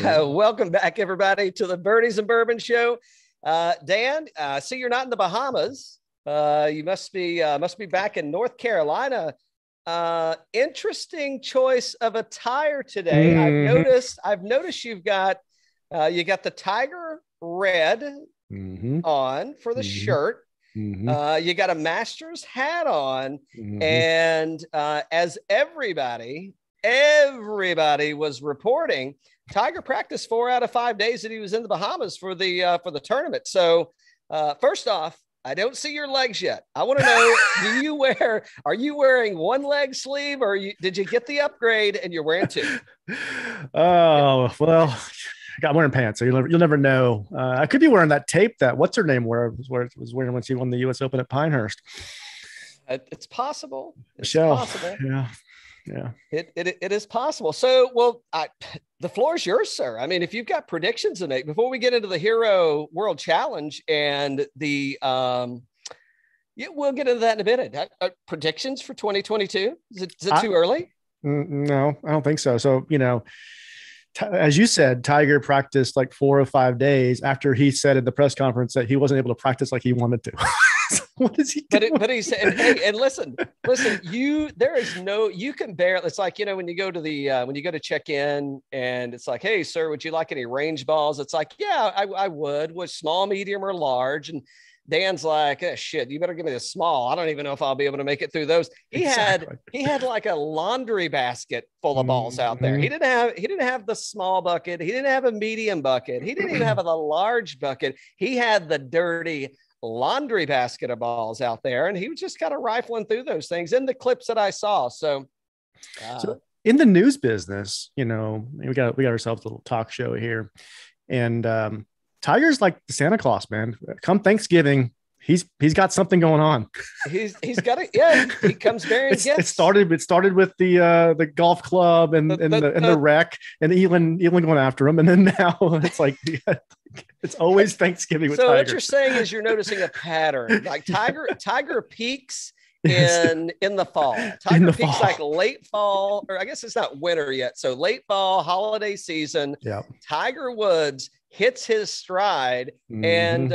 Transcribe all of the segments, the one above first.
Welcome back, everybody, to the Birdies and Bourbon Show. Dan, see you're not in the Bahamas. You must be back in North Carolina. Interesting choice of attire today. I've noticed you've got you got the Tiger red on for the shirt. You got a Masters hat on, and as everybody was reporting, Tiger practiced 4 out of 5 days that he was in the Bahamas for the tournament. So first off, I don't see your legs yet. I want to know, are you wearing one leg sleeve, or did you get the upgrade and you're wearing two? Oh, well, I'm wearing pants, so you'll never know. I could be wearing that tape that what's her name was wearing when she won the U.S. Open at Pinehurst. It's possible. Michelle. Possible. Yeah. It is possible. So, the floor is yours, sir. I mean, if you've got predictions to make before we get into the Hero World Challenge and we'll get into that in a minute. Predictions for 2022? Is it too early? No, I don't think so. So, as you said, Tiger practiced like 4 or 5 days after he said at the press conference that he wasn't able to practice like he wanted to. What is he doing? But he said, hey, and listen, you can barely, it's like, when you go to check in and it's like, hey, sir, would you like any range balls? It's like, yeah, I would. Was small, medium, or large? And Dan's like, oh, shit, you better give me the small. I don't even know if I'll be able to make it through those. He had like a laundry basket full of balls out there. He didn't have the small bucket. He didn't have a medium bucket. He didn't even have the large bucket. He had the dirty laundry basket of balls out there, and he was just kind of rifling through those things in the clips that I saw. So in the news business, we got ourselves a little talk show here, and Tiger's like the Santa Claus, man. Come Thanksgiving, he's got something going on. He's got it. Yeah, he comes bearing gifts. It started with the golf club and the wreck and Elin going after him, and then now it's like it's always Thanksgiving with Tiger. What you're saying is you're noticing a pattern. Like Tiger peaks in the fall. Tiger peaks like late fall, or I guess it's not winter yet. So late fall, holiday season. Yeah. Tiger Woods hits his stride, and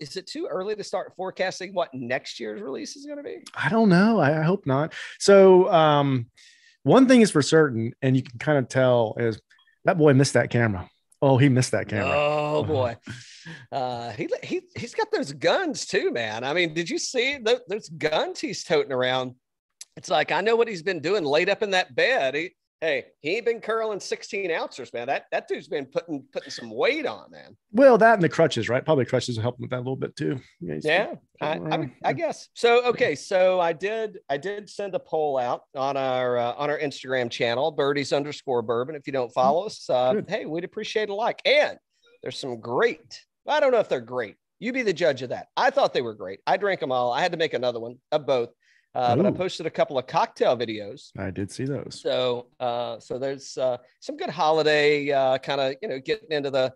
is it too early to start forecasting what next year's release is going to be? I don't know. I hope not. So one thing is for certain, and you can kind of tell, is that boy missed that camera. Oh, he missed that camera. Oh boy. He's got those guns too, man. I mean, did you see those guns he's toting around? It's like, I know what he's been doing laid up in that bed. He ain't been curling 16 ounces, man. That dude's been putting some weight on, man. Well, that and the crutches, right? Probably crutches will help him with that a little bit too. Yeah, I guess. So, okay. So I did send a poll out on our Instagram channel, birdies_bourbon. If you don't follow us, hey, we'd appreciate a like. And there's some great, I don't know if they're great. You be the judge of that. I thought they were great. I drank them all. I had to make another one of both. But I posted a couple of cocktail videos. I did see those. So there's some good holiday kind of, getting into the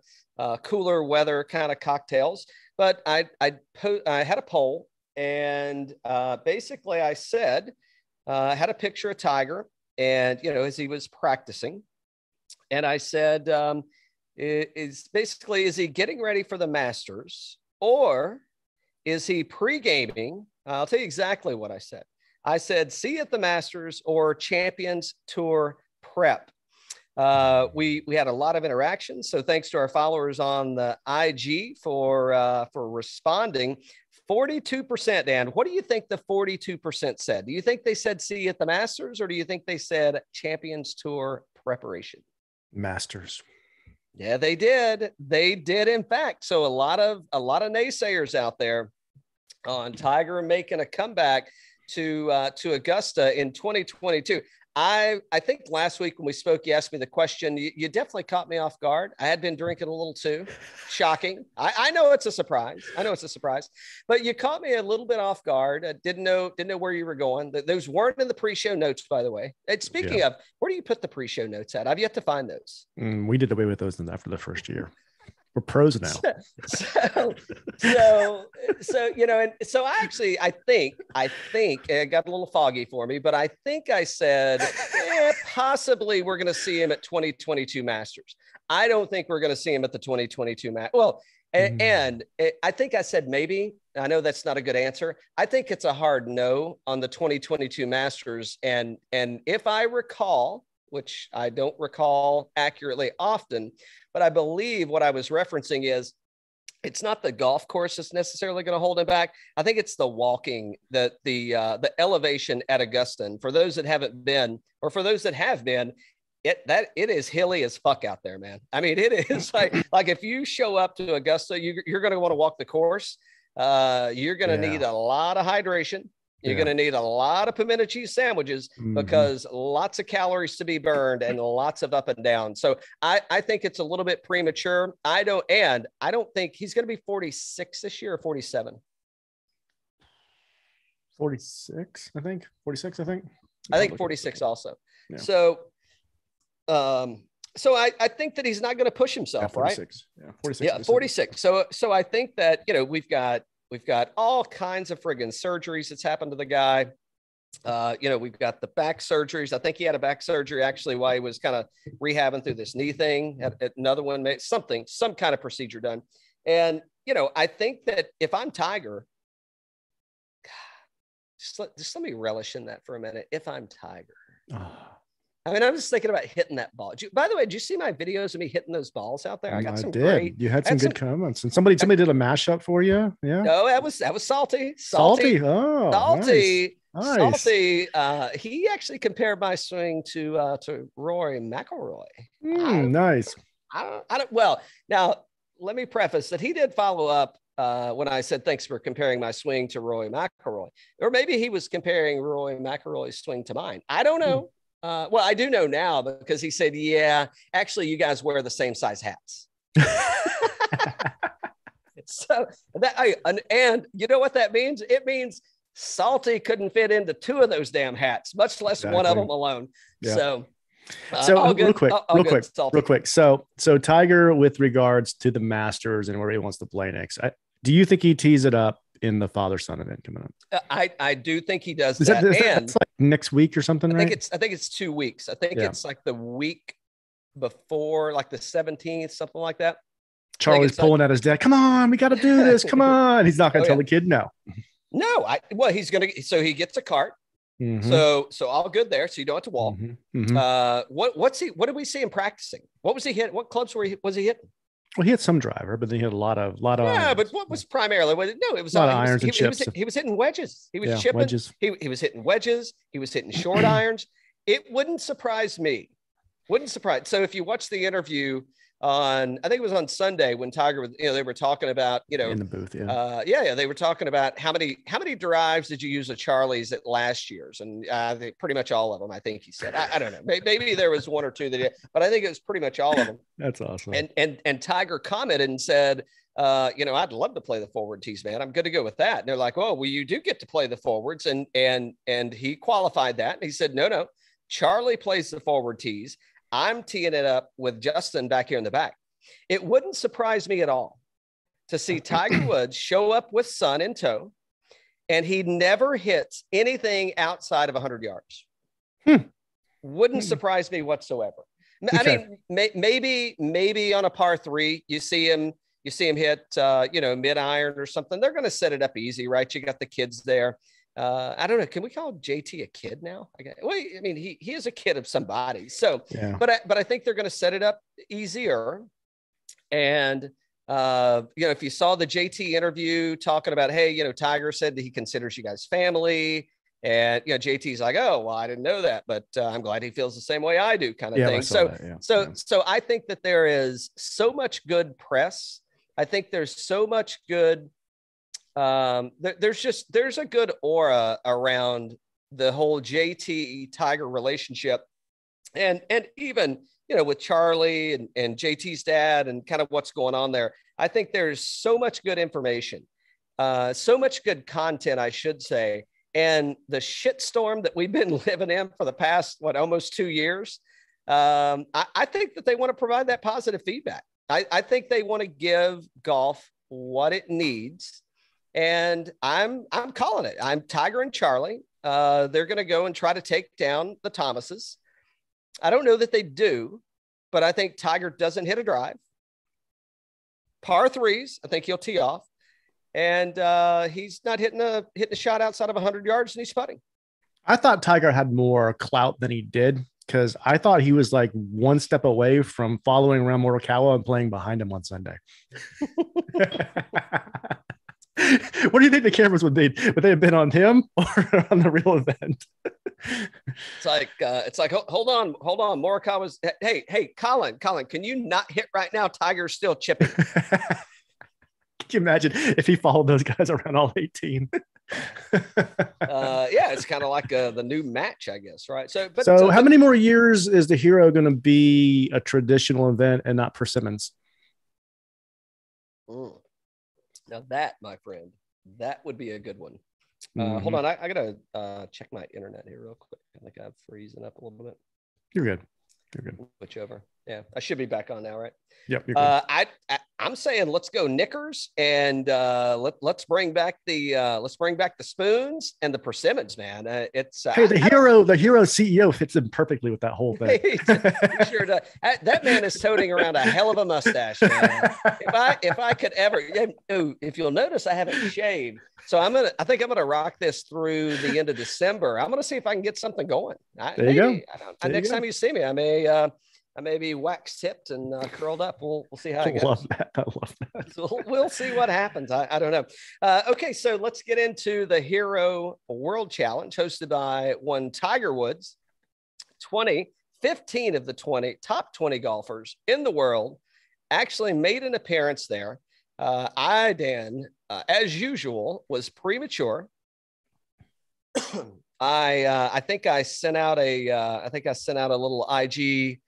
cooler weather kind of cocktails. But I had a poll, and basically I said, I had a picture of Tiger, and as he was practicing, and I said, is he getting ready for the Masters, or is he pre-gaming? I'll tell you exactly what I said. I said, see you at the Masters or Champions Tour prep. We had a lot of interactions. So thanks to our followers on the IG for responding. 42%, Dan. What do you think the 42% said? Do you think they said see you at the Masters, or do you think they said Champions Tour preparation? Masters. Yeah, they did. They did, in fact. So a lot of naysayers out there on Tiger making a comeback to Augusta in 2022. I think last week when we spoke, you asked me the question. You definitely caught me off guard. I had been drinking a little too. Shocking. I know it's a surprise. But you caught me a little bit off guard. I didn't know where you were going. Those weren't in the pre-show notes, by the way. And speaking of, where do you put the pre-show notes at? I've yet to find those. We did away with those after the first year. We're pros now. So and so I think it got a little foggy for me, but I think I said possibly we're going to see him at 2022 Masters. I don't think we're going to see him at the 2022 Well, and I think I said maybe. I know that's not a good answer. I think it's a hard no on the 2022 Masters. And if I recall, which I don't recall accurately often, but I believe what I was referencing is it's not the golf course that's necessarily going to hold him back. I think it's the walking, the elevation at Augusta. And for those that haven't been, or for those that have been, it is hilly as fuck out there, man. I mean, it is like if you show up to Augusta, you're going to want to walk the course. You're going to need a lot of hydration. You're going to need a lot of pimento cheese sandwiches because lots of calories to be burned and lots of up and down. So I think it's a little bit premature. I don't think he's going to be 46 this year or 47. 46, I think. 46, I think. I think 46 also. Yeah. So I think that he's not going to push himself, 46. Right? Yeah, 46. Yeah, 46. So I think that, we've got all kinds of friggin' surgeries that's happened to the guy. We've got the back surgeries. I think he had a back surgery actually while he was kind of rehabbing through this knee thing. At another one, some kind of procedure done. And, I think that if I'm Tiger, just let me relish in that for a minute. If I'm Tiger. I mean, I'm just thinking about hitting that ball. By the way, did you see my videos of me hitting those balls out there? I got some great. You had some good comments, and somebody did a mashup for you. Yeah. No, that was Salty. Salty. Oh, Salty. Nice. Salty. He actually compared my swing to Rory McIlroy. Nice. I don't. Well, now let me preface that he did follow up when I said thanks for comparing my swing to Rory McIlroy, or maybe he was comparing Rory McIlroy's swing to mine. I don't know. Well, I do know now because he said, yeah, actually, you guys wear the same size hats. So and you know what that means? It means Salty couldn't fit into two of those damn hats, much less one of them alone. Yeah. So real quick. So Tiger, with regards to the Masters and where he wants to play next, do you think he tees it up in the father-son event coming up? I do think he does that. That's like next week or something, right? I think it's 2 weeks. I think it's like the week before, like the 17th, something like that. Charlie's pulling at his dad. Come on, we got to do this. Come on. He's not going to tell the kid no. No, he's going to. So he gets a cart. So all good there. So you don't have to walk. What did we see him practicing? What was he hitting? What clubs was he hitting? Well, he had some driver, but then he had a lot of. Yeah, irons. But what was primarily? It was a lot of irons and chips. He was hitting wedges. He was chipping. Wedges. He was hitting wedges. He was hitting short irons. It wouldn't surprise me. So if you watch the interview on, I think it was on Sunday when Tiger was, they were talking about, in the booth, they were talking about how many drives did you use of Charlie's at last year's, and pretty much all of them. I think he said, I don't know, maybe there was one or two that, but I think it was pretty much all of them. That's awesome. And Tiger commented and said, I'd love to play the forward tees, man. I'm good to go with that. And they're like, oh, well, you do get to play the forwards, and he qualified that, and he said, no, Charlie plays the forward tees. I'm teeing it up with Justin back here in the back. It wouldn't surprise me at all to see Tiger Woods show up with son in tow, and he never hits anything outside of 100 yards. Wouldn't surprise me whatsoever. Okay. I mean, maybe on a par three, you see him hit, mid iron or something. They're going to set it up easy, right? You got the kids there. I don't know. Can we call JT a kid now? I mean, he is a kid of somebody. So, yeah. But I think they're going to set it up easier. And, if you saw the JT interview talking about, hey, Tiger said that he considers you guys family. And, JT's like, oh, well, I didn't know that, but I'm glad he feels the same way I do kind of thing. So I think that there is so much good press. I think there's so much good there's a good aura around the whole JT Tiger relationship, and even with Charlie and JT's dad and kind of what's going on there. I think there's so much good information, so much good content, I should say, and the shitstorm that we've been living in for the past almost 2 years. I think that they want to provide that positive feedback. I think they want to give golf what it needs. And I'm calling it. I'm Tiger and Charlie. They're going to go and try to take down the Thomases. I don't know that they do, but I think Tiger doesn't hit a drive. Par threes, I think he'll tee off. And he's not hitting a shot outside of 100 yards, and he's putting. I thought Tiger had more clout than he did, because I thought he was like one step away from following around Morikawa and playing behind him on Sunday. What do you think the cameras would be? Would they have been on him or on the real event? It's like, hold on. Morikawa's, hey, Colin, can you not hit right now? Tiger's still chipping. Can you imagine if he followed those guys around all 18? Yeah, it's kind of like the new match, I guess, right? So how many more years is the Hero going to be a traditional event and not persimmons? Now that, my friend, that would be a good one. Hold on, I gotta check my internet here real quick. I think I'm freezing up a little bit. You're good. Switch over. Yeah, I should be back on now, right? Yep. You're good. I'm saying let's go knickers, and let's bring back the spoons and the persimmons, man. It's the hero CEO fits in perfectly with that whole thing. He sure does. That man is toting around a hell of a mustache, man. If I could ever, if you'll notice, I haven't shaved, so I think I'm gonna rock this through the end of December. I'm gonna see if I can get something going. There you go. Next time you see me, I may be wax tipped and curled up. We'll see how it goes. I love that. So we'll see what happens. I don't know. Okay, so let's get into the Hero World Challenge hosted by one Tiger Woods. 15 of the top 20 golfers in the world actually made an appearance there. Dan, as usual, was premature. I think I sent out a little IG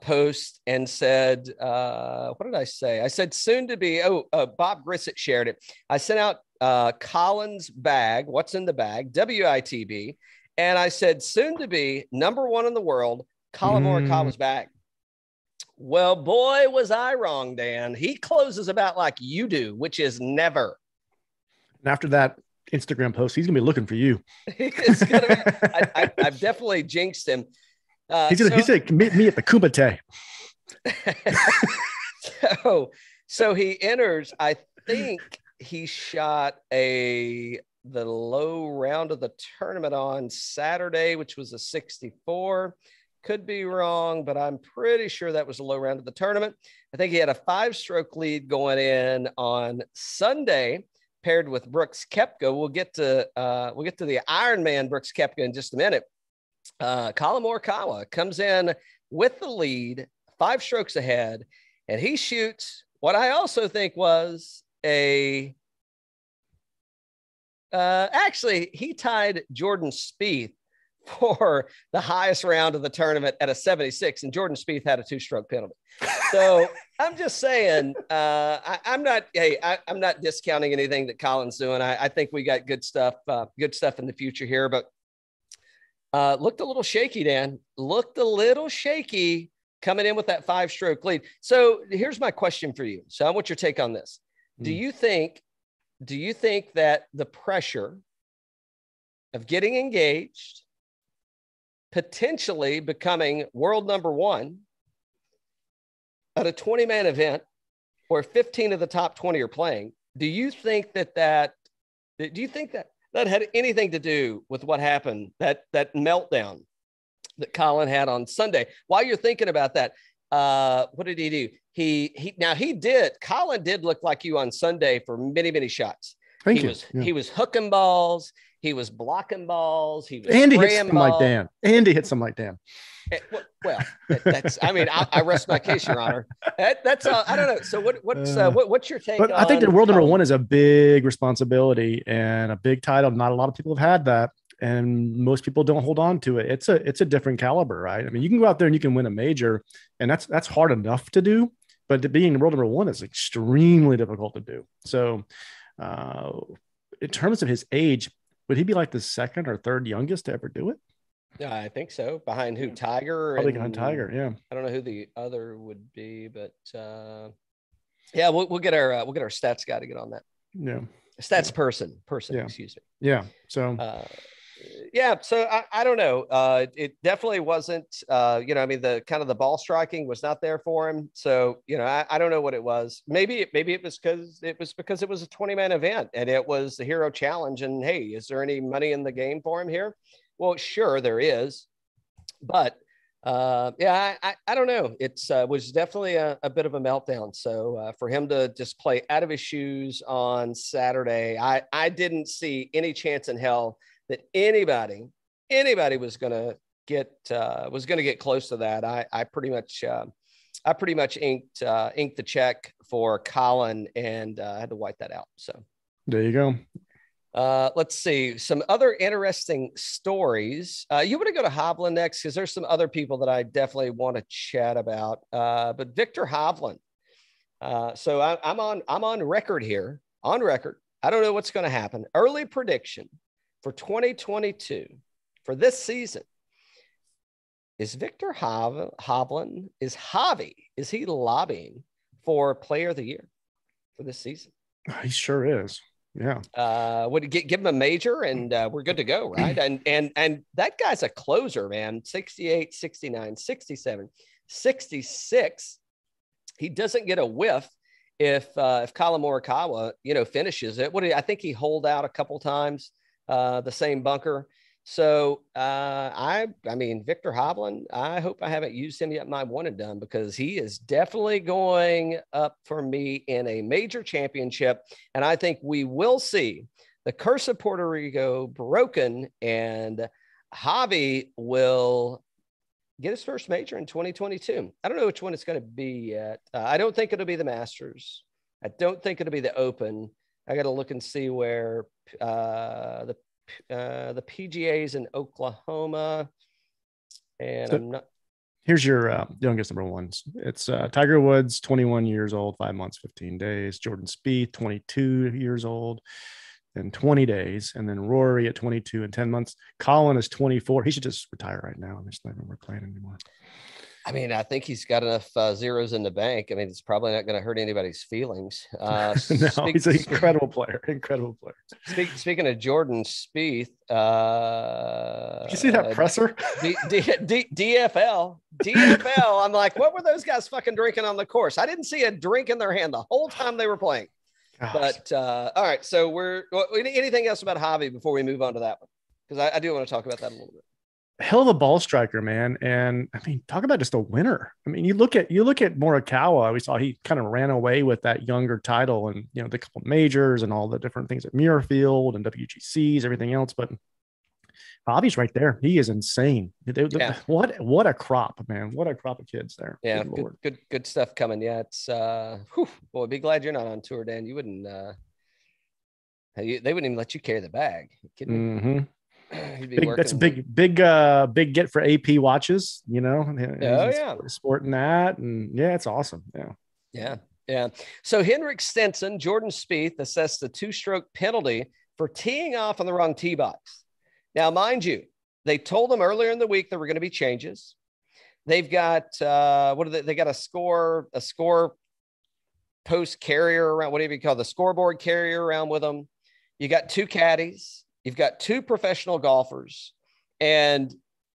post and said, what did I say? I said soon to be, Bob Grissett shared it. I sent out Colin's bag, what's in the bag, WITB. And I said, soon to be number one in the world, Colin Morikawa's bag. Well, boy, was I wrong, Dan. He closes about like you do, which is never. And after that Instagram post, he's going to be looking for you. I've definitely jinxed him. He's going to meet me at the Kumite. So he enters, I think he shot the low round of the tournament on Saturday, which was a 64. Could be wrong, but I'm pretty sure that was the low round of the tournament. I think he had a 5-stroke lead going in on Sunday, paired with Brooks Koepka. We'll get to the Ironman Brooks Koepka in just a minute. Colin Morikawa comes in with the lead, 5 strokes ahead, and he shoots what I also think was actually he tied Jordan Spieth for the highest round of the tournament at a 76, and Jordan Spieth had a 2-stroke penalty. So I'm just saying, I'm not discounting anything that Colin's doing. I think we got good stuff in the future here, but looked a little shaky, Dan. Looked a little shaky coming in with that 5-stroke lead. So here's my question for you. So I want your take on this. Do you think that the pressure of getting engaged, potentially becoming world number one at a 20-man event where 15 of the top 20 are playing, do you think that had anything to do with what happened, that meltdown that Colin had on Sunday? While you're thinking about that, what did he do? Colin did look like you on Sunday for many, many shots. He was hooking balls. He was blocking balls. He was Andy hit some like Dan. Andy hit some like Dan. Well, I rest my case, Your Honor. That's I don't know. So what's your take? But I think the world number one is a big responsibility and a big title. Not a lot of people have had that, and most people don't hold on to it. It's a different caliber, right? I mean, you can go out there and you can win a major, and that's hard enough to do. But being world number one is extremely difficult to do. So, in terms of his age, would he be like the second or third youngest to ever do it? Yeah, I think so. Behind who? Tiger? Probably behind Tiger. Yeah. I don't know who the other would be, but yeah, we'll get our stats guy to get on that. Yeah. Stats person, yeah. Excuse me. Yeah. So. Yeah, so I don't know. It definitely wasn't. I mean, the kind of the ball striking was not there for him. So I don't know what it was. Maybe it was because it was a 20-man event and it was the Hero Challenge. And hey, is there any money in the game for him here? Well, sure there is, but yeah, I don't know. It was definitely a bit of a meltdown. So for him to just play out of his shoes on Saturday, I didn't see any chance in hell that anybody was going to get close to that. I pretty much inked the check for Colin and had to wipe that out. So there you go. Let's see some other interesting stories. You want to go to Hovland next because there's some other people that I definitely want to chat about. But Viktor Hovland. So I'm on record here. On record. I don't know what's going to happen. Early prediction for 2022 for this season is Viktor Hovland. Is he lobbying for Player of the Year for this season? He sure is. Yeah. Would give him a major and we're good to go, right? And that guy's a closer, man. 68, 69, 67, 66. He doesn't get a whiff if Colin Morikawa, finishes it. I think he holed out a couple times, the same bunker. So I mean, Viktor Hovland, I hope I haven't used him yet in my one and done because he is definitely going up for me in a major championship. And I think we will see the curse of Puerto Rico broken and Javi will get his first major in 2022. I don't know which one it's going to be yet. I don't think it'll be the Masters. I don't think it'll be the Open. I got to look and see where the PGA's in Oklahoma, and so, I'm not. Here's your youngest number ones. It's Tiger Woods, 21 years old, 5 months, 15 days. Jordan Spieth, 22 years old, and 20 days. And then Rory at 22 and 10 months. Colin is 24. He should just retire right now. There's not even worth playing anymore. I mean, I think he's got enough zeros in the bank. I mean, it's probably not going to hurt anybody's feelings. No, he's an incredible player. Incredible player. Speaking of Jordan Spieth, did you see that presser? DFL. I'm like, what were those guys fucking drinking on the course? I didn't see a drink in their hand the whole time they were playing. Gosh. But all right, so anything else about Javi before we move on to that one? Because I do want to talk about that a little bit. Hell of a ball striker, man. And I mean, talk about just a winner. I mean, you look at Morikawa, we saw he kind of ran away with that younger title and, the couple of majors and all the different things at Muirfield and WGCs, everything else. But Bobby's right there. He is insane. What a crop, man. What a crop of kids there. Yeah. Good stuff coming. Yeah. It's, boy, be glad you're not on tour, Dan. You wouldn't, they wouldn't even let you carry the bag. You kidding me? Mm-hmm. That's a big get for AP watches, sporting that. And yeah, it's awesome. Yeah. So Henrik Stenson, Jordan Spieth assessed the 2-stroke penalty for teeing off on the wrong tee box. Now, mind you, they told them earlier in the week there were going to be changes. They've got they got a score post carrier around, whatever you call the scoreboard carrier around with them. You got 2 caddies. You've got 2 professional golfers, and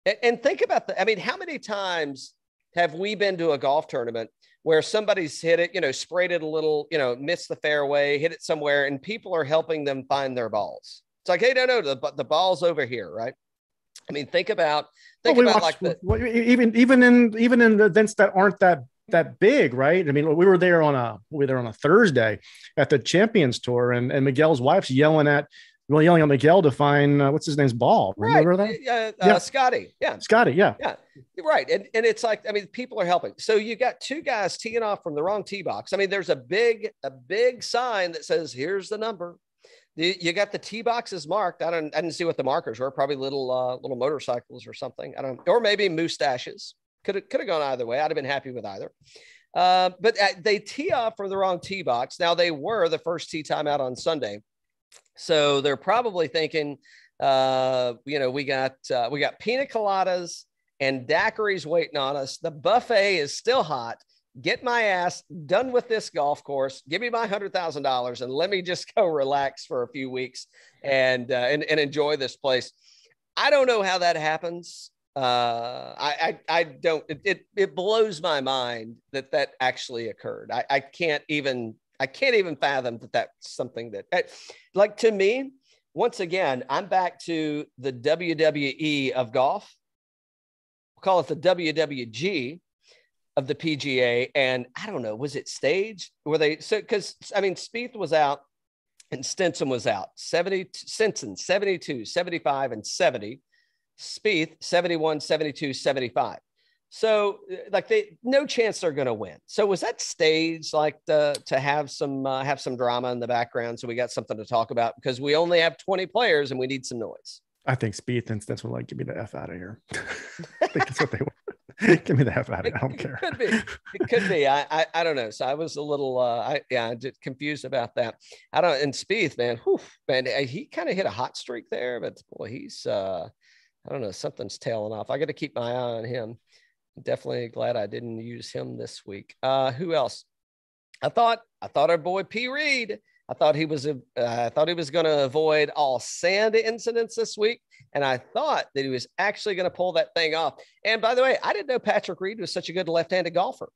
think about I mean, how many times have we been to a golf tournament where somebody's hit it, sprayed it a little, missed the fairway, hit it somewhere, and people are helping them find their balls. It's like, hey, no, the ball's over here, right? I mean, think about even in the events that aren't that big, right? I mean, we were there on a Thursday at the Champions Tour, and Miguel's wife's yelling at Miguel to find what's his name's ball. Remember that? Yeah. Scotty. Yeah. Scotty. Yeah. Yeah. Right. And it's like, I mean, people are helping. So you got 2 guys teeing off from the wrong tee box. I mean, there's a big sign that says, here's the number. You got the tee boxes marked. I didn't see what the markers were. Probably little motorcycles or something. Or maybe mustaches. Could have gone either way. I'd have been happy with either. But they tee off from the wrong tee box. Now they were the first tee time out on Sunday. So they're probably thinking We got pina coladas and daiquiris waiting on us. The buffet is still hot. Get my ass done with this golf course. Give me my $100,000 and let me just go relax for a few weeks and enjoy this place. I don't know how that happens. I don't. It blows my mind that actually occurred. I can't even fathom that that's something that, like, to me. Once again, I'm back to the WWE of golf. We'll call it the WWG of the PGA. And I don't know, was it staged? Were they, so, because I mean, Spieth was out and Stenson was out. Stenson 72, 75, and 70. Spieth 71, 72, 75. So, like, no chance they're going to win. So was that staged, like, to have some drama in the background, so we got something to talk about, because we only have 20 players and we need some noise? I think Spieth and Stenson were like, "Get me the F out of here." I think that's what they want. Get me the F out of here. I don't care. It could be. I don't know. So I was a little confused about that. I don't. And Spieth, man, he kind of hit a hot streak there, but boy, he's I don't know, something's tailing off. I got to keep my eye on him. Definitely glad I didn't use him this week. Who else? I thought our boy P. Reed. I thought he was going to avoid all sand incidents this week, and I thought that he was actually going to pull that thing off. And by the way, I didn't know Patrick Reed was such a good left-handed golfer.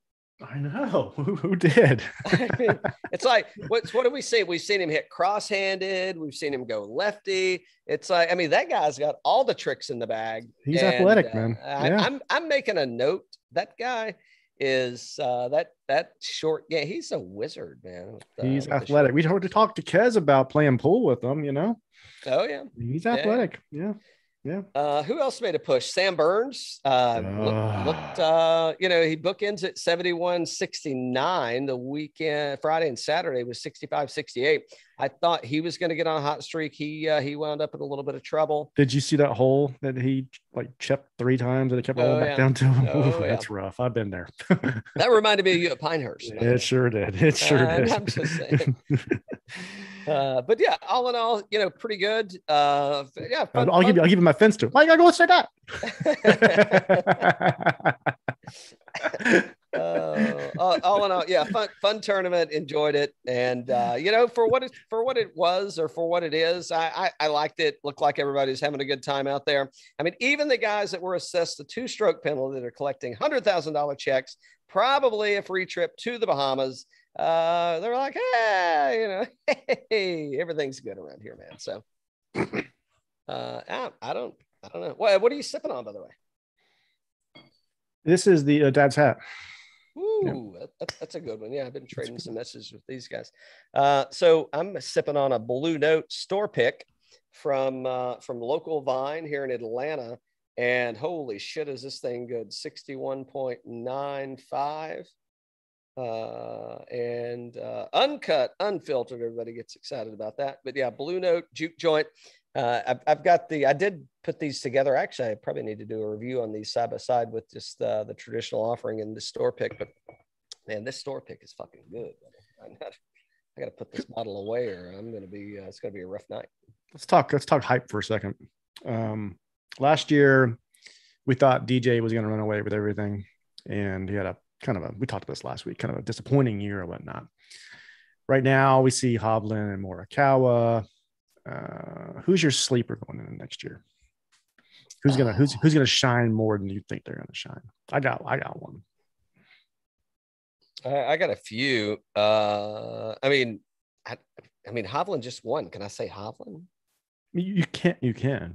I know. Who did? I mean, it's like, what do we see? We've seen him hit cross-handed. We've seen him go lefty. It's like, I mean, that guy's got all the tricks in the bag. He's athletic, man. Yeah. I'm making a note. That guy is that short. Yeah, he's a wizard, man. He's athletic. We heard to talk to Kez about playing pool with him, you know? Oh, yeah. He's athletic. Yeah. Yeah. Who else made a push? Sam Burns looked he bookends at 71-69. The weekend, Friday and Saturday, was 65-68. I thought he was going to get on a hot streak. He wound up in a little bit of trouble. Did you see that hole that he chipped 3 times and it kept rolling back down to him? Ooh, that's rough. I've been there. That reminded me of you at Pinehurst. It sure did. It sure did. I'm just saying. But yeah, all in all, pretty good. I'll give you my fence too. Why you gotta go say that? All in all, yeah, fun tournament. Enjoyed it, and for what it was, or for what it is, I liked it. Looked like everybody's having a good time out there. I mean, even the guys that were assessed the 2-stroke penalty that are collecting $100,000 checks, probably a free trip to the Bahamas. They're like, hey, everything's good around here, man. So, I don't know. What are you sipping on, by the way? This is the Dad's Hat. Ooh, yeah. That's a good one. Yeah, I've been trading some messages with these guys. So I'm sipping on a Blue Note store pick from local Vine here in Atlanta, and holy shit, is this thing good? 61.95. And uncut, unfiltered. Everybody gets excited about that. But yeah, Blue Note juke joint. I've got I did put these together. Actually, I probably need to do a review on these side by side with just the traditional offering and the store pick. But man, this store pick is fucking good. I got to put this bottle away, or I'm going to be. It's going to be a rough night. Let's talk hype for a second. Last year, we thought DJ was going to run away with everything, and he had we talked about this last week, kind of a disappointing year or whatnot. Right now, we see Hovland and Morikawa. Who's your sleeper going into next year? Who's gonna shine more than you think they're gonna shine? I got one. I got a few. I mean, Hovland just won. Can I say Hovland? You can.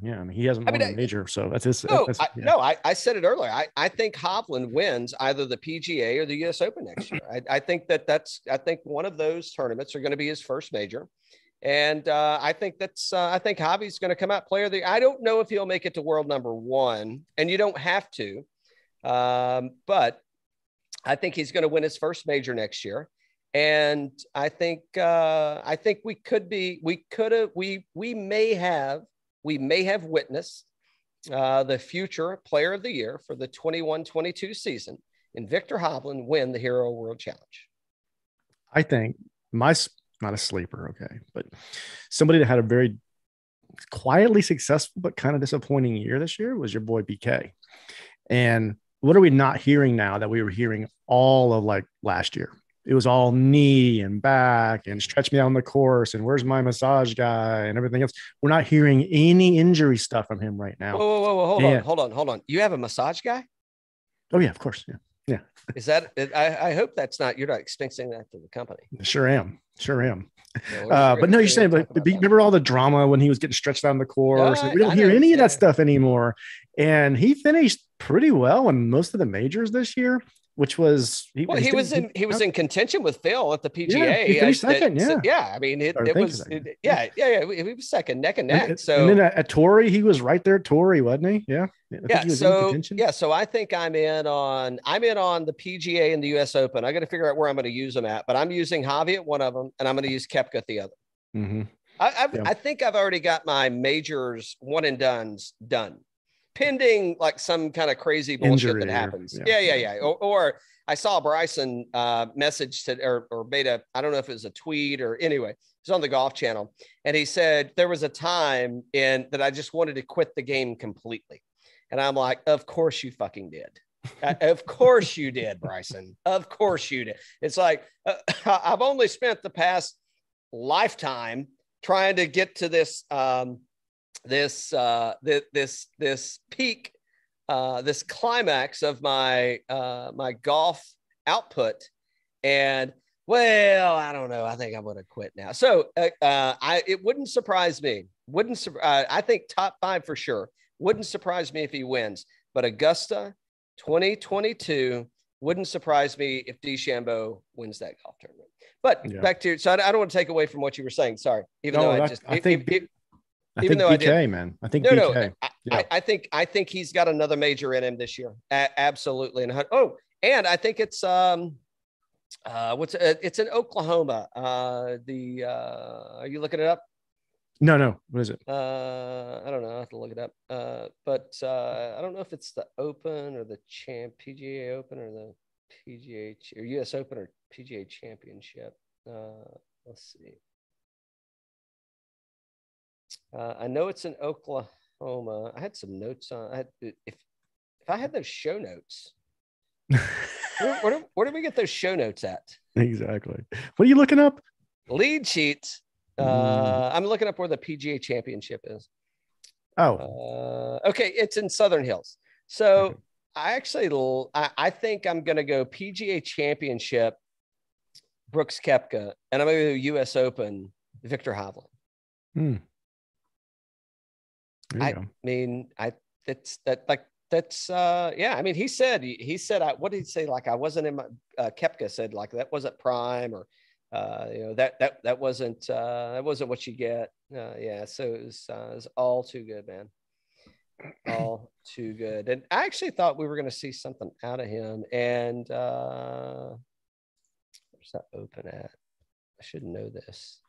Yeah. I mean, he hasn't won a major, so that's his. I said it earlier. I think Hovland wins either the PGA or the US Open next year. I think I think one of those tournaments are going to be his first major. And I think Javi's going to come out player of the. I don't know if he'll make it to world number 1, and you don't have to. But I think he's going to win his first major next year. And I think we may have witnessed the future player of the year for the 21-22 season in Viktor Hovland win the Hero World Challenge. I think not a sleeper, okay, but somebody that had a very quietly successful, but kind of disappointing year this year was your boy BK. And what are we not hearing now that we were hearing all of like last year? It was all knee and back and stretch me out on the course and where's my massage guy and everything else. We're not hearing any injury stuff from him right now. Whoa, hold on. You have a massage guy? Oh yeah, of course. Yeah. Yeah. Is that, I hope that's not, you're not expensing that to the company. Sure am. But no, you're saying, but remember all the drama when he was getting stretched out on the course? We don't hear any of that stuff anymore. And he finished pretty well in most of the majors this year, which was he was in contention with Phil at the PGA. Yeah, he finished second. I mean, he was second, neck and neck. And then at Torrey, he was right there at Torrey, wasn't he? Yeah. So I think I'm in on the PGA and the US Open. I got to figure out where I'm going to use them at, but I'm using Javi at one of them, and I'm going to use Koepka at the other. Mm-hmm. I think I've already got my majors one and dones done, pending like some kind of crazy bullshit injury that happens. Yeah. Or I saw Bryson message or made I don't know if it was a tweet or anyway, it was on the Golf Channel. And he said there was a time that I just wanted to quit the game completely. And I'm like, of course you fucking did. Of course you did, Bryson. Of course you did. It's like, I've only spent the past lifetime trying to get to this peak, this climax of my golf output. And well, I don't know. I think I'm going to quit now. So it wouldn't surprise me. I think top 5 for sure. Wouldn't surprise me if he wins, but Augusta 2022 wouldn't surprise me if DeChambeau wins that golf tournament. But back to, so I don't want to take away from what you were saying. Sorry. I think BK, man. I think BK. I think he's got another major in him this year. Absolutely. And I think it's it's in Oklahoma. Are you looking it up? No. What is it? I don't know. I have to look it up. But I don't know if it's the Open or the PGA Open or the PGA or US Open or PGA Championship. Let's see. I know it's in Oklahoma. I had some notes on. If I had those show notes, where do we get those show notes at? Exactly. What are you looking up? Lead sheets. I'm looking up where the PGA Championship is. Okay, it's in Southern Hills. So okay. I think I'm going to go PGA Championship, Brooks Koepka, and I'm going to go US Open, Viktor Hovland. I mean, he said, what did he say? Like, I wasn't in my, Koepka said like, that wasn't prime or, that wasn't what you get. So it was all too good, man. All too good. And I actually thought we were going to see something out of him. And where's that Open at? I should know this.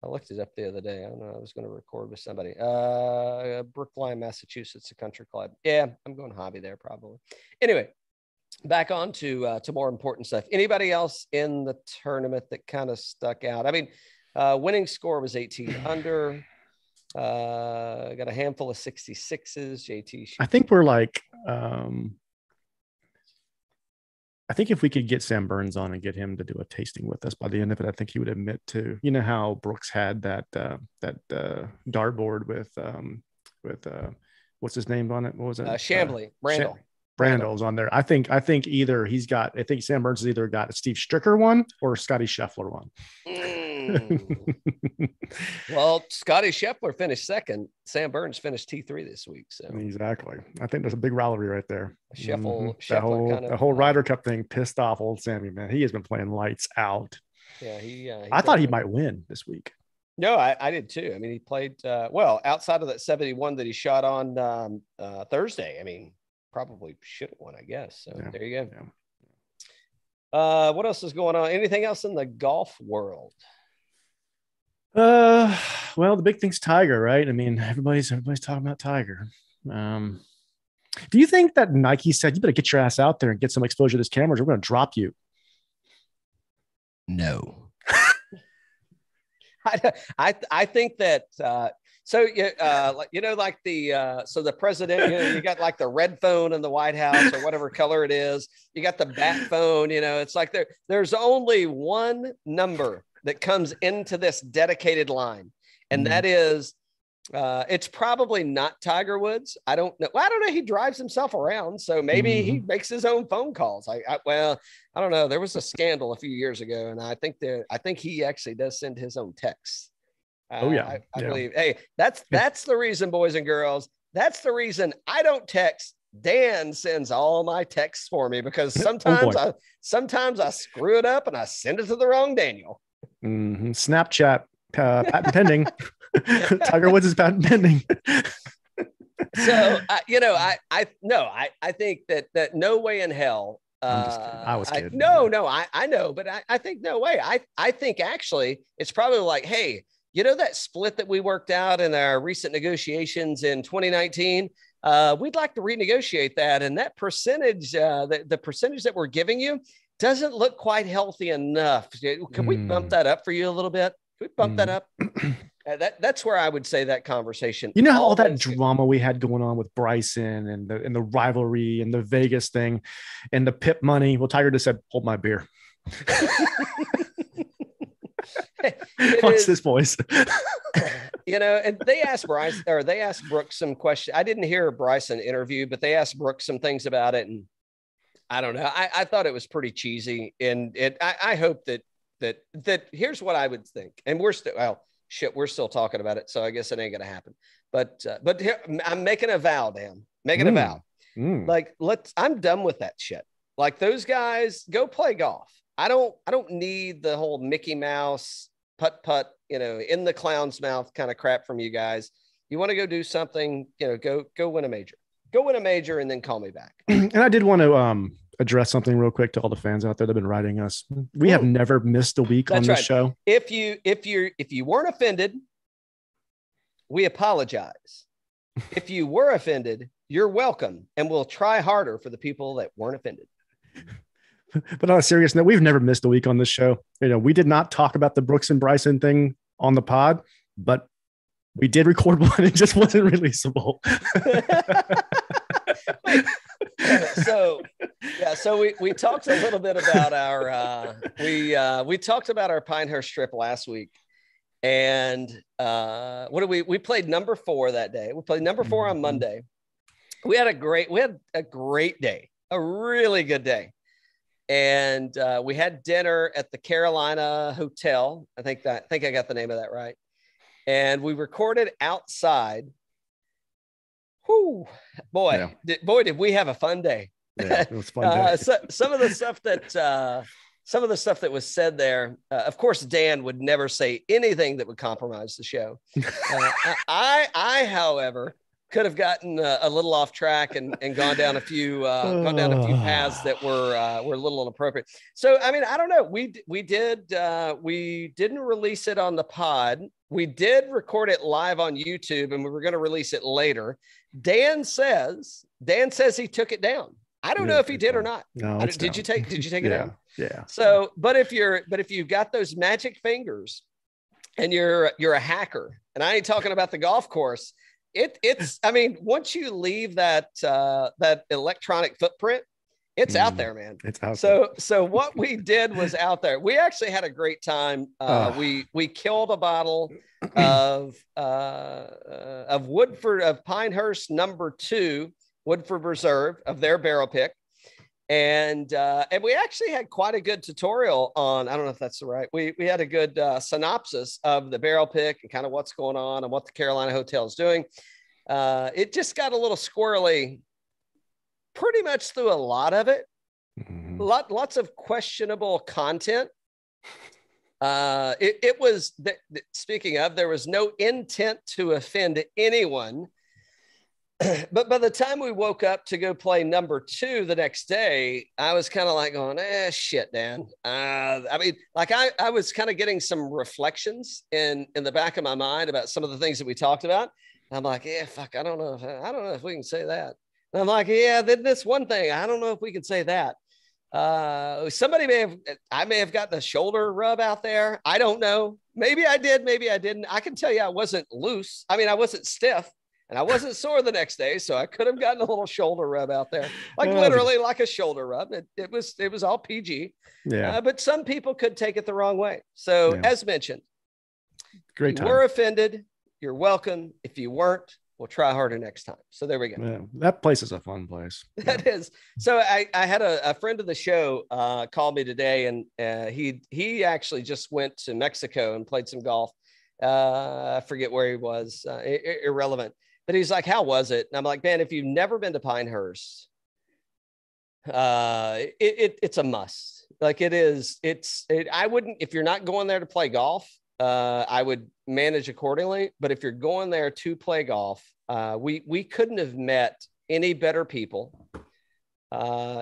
I looked it up the other day. I don't know. I was going to record with somebody. Brookline, Massachusetts, a country club. Yeah, I'm going hobby there probably. Anyway, back on to more important stuff. Anybody else in the tournament that kind of stuck out? I mean, winning score was 18 under. Got a handful of 66s. JT. I think we're like, I think if we could get Sam Burns on and get him to do a tasting with us by the end of it, I think he would admit to, you know, how Brooks had that dartboard with what's his name on it? What was it? Chambly, Brandel. Brandel's on there. I think Sam Burns has either got a Steve Stricker one or a Scotty Scheffler one. Well, Scotty Scheffler finished second. Sam Burns finished T3 this week. So exactly. I think there's a big rivalry right there. Scheffler the whole Ryder Cup thing pissed off old Sammy, man. He has been playing lights out. Yeah, I thought he might win this week. No, I did too. I mean, he played well outside of that 71 that he shot on Thursday. I mean, probably should have won, I guess. So there you go. Yeah. What else is going on? Anything else in the golf world? Well, the big thing's Tiger, right? I mean, everybody's talking about Tiger. Do you think that Nike said, you better get your ass out there and get some exposure to this cameras, or we're going to drop you? No. I think that So like like the so the president, you got like the red phone in the White House or whatever color it is. You got the bat phone. It's like there's only one number that comes into this dedicated line, and that is it's probably not Tiger Woods. I don't know. Well, I don't know. He drives himself around, so maybe he makes his own phone calls. Well, I don't know. There was a scandal a few years ago, and I think he actually does send his own texts. I believe. Hey, that's the reason, boys and girls. That's the reason I don't text. Dan sends all my texts for me because sometimes I screw it up and I send it to the wrong Daniel. Snapchat patent pending. Tiger Woods is patent pending. So I think that no way in hell. I was kidding. I know, but I think no way. I think actually it's probably like, hey, that split that we worked out in our recent negotiations in 2019, we'd like to renegotiate that. And that percentage, the percentage that we're giving you doesn't look quite healthy enough. Can we bump that up for you a little bit? Can we bump that up? That's where I would say that conversation. All that drama we had going on with Bryson and the rivalry and the Vegas thing and the PIP money. Well, Tiger just said, hold my beer. Watch this, boys. And they asked Brooks some questions. I didn't hear a Bryson interview, but they asked Brooks some things about it. And I don't know. I thought it was pretty cheesy. And I hope that here's what I would think. And we're still talking about it. So I guess it ain't going to happen. But here, I'm making a vow, Dan. Making a vow. Like, I'm done with that shit. Like, those guys go play golf. I don't need the whole Mickey Mouse putt, in the clown's mouth kind of crap from you guys. You want to go do something, go win a major. Go win a major and then call me back. And I did want to address something real quick to all the fans out there that have been writing us. We have never missed a week on this show. If you weren't offended, we apologize. If you were offended, you're welcome, and we'll try harder for the people that weren't offended. But on a serious note, we've never missed a week on this show. We did not talk about the Brooks and Bryson thing on the pod, but we did record one. It just wasn't releasable. So we talked a little bit about our we talked about our Pinehurst trip last week, and we played number 4 that day. We played number 4 on Monday. We had a great day, a really good day. And we had dinner at the Carolina Hotel. I think I got the name of that right. And we recorded outside. Whoo, boy, did we have a fun day. Yeah, it was a fun day. Some of the stuff that was said there, of course, Dan would never say anything that would compromise the show. I, however, could have gotten a little off track and gone down a few paths that were a little inappropriate. So, I mean, I don't know. We didn't release it on the pod. We did record it live on YouTube, and we were going to release it later. Dan says he took it down. I don't know if he did or not. No, did you take it down? Yeah. So, but if you've got those magic fingers and you're a hacker, and I ain't talking about the golf course, it's I mean, once you leave that electronic footprint, it's out there, man. It's out there. So what we did was out there. We actually had a great time. We killed a bottle of Woodford, of Pinehurst number 2 Woodford Reserve, of their barrel pick. And we actually had quite a good tutorial on, I don't know if that's the right, we had a good synopsis of the barrel pick and kind of what's going on and what the Carolina Hotel is doing. It just got a little squirrely pretty much through a lot of it. Lots of questionable content. It was, speaking of, there was no intent to offend anyone. But by the time we woke up to go play number 2 the next day, I was kind of like going, shit, Dan. I mean, like I was kind of getting some reflections in the back of my mind about some of the things that we talked about. And I'm like, fuck, I don't know if we can say that. And I'm like, this one thing, I don't know if we can say that. I may have gotten a shoulder rub out there. I don't know. Maybe I did. Maybe I didn't. I can tell you I wasn't loose. I mean, I wasn't stiff and I wasn't sore the next day. So I could have gotten a little shoulder rub out there, like literally like a shoulder rub. It was all PG. Yeah. But some people could take it the wrong way. So as mentioned, great time. You were offended. You're welcome. If you weren't, we'll try harder next time. So there we go. Yeah, that place is a fun place. That is. So I had a friend of the show call me today, and he actually just went to Mexico and played some golf. I forget where he was. Irrelevant. But he's like, "How was it?" And I'm like, "Man, if you've never been to Pinehurst, it's a must. Like it is. I wouldn't, if you're not going there to play golf. I would manage accordingly, but if you're going there to play golf, we couldn't have met any better people.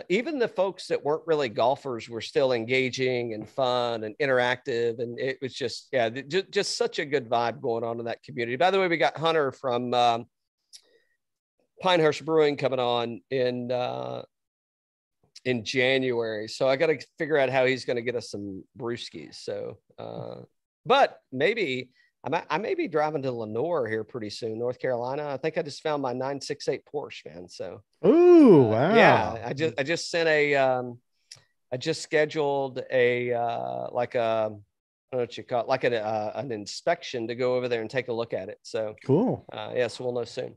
Even the folks that weren't really golfers were still engaging and fun and interactive. And it was just such a good vibe going on in that community. By the way, we got Hunter from Pinehurst Brewing coming on in January. So I got to figure out how he's going to get us some brewskis. So, but maybe I may be driving to Lenoir here pretty soon, North Carolina. I think I just found my 968 Porsche, man. So, oh wow, yeah. I just sent I just scheduled I don't know what you call it, like an inspection to go over there and take a look at it. So cool. So we'll know soon.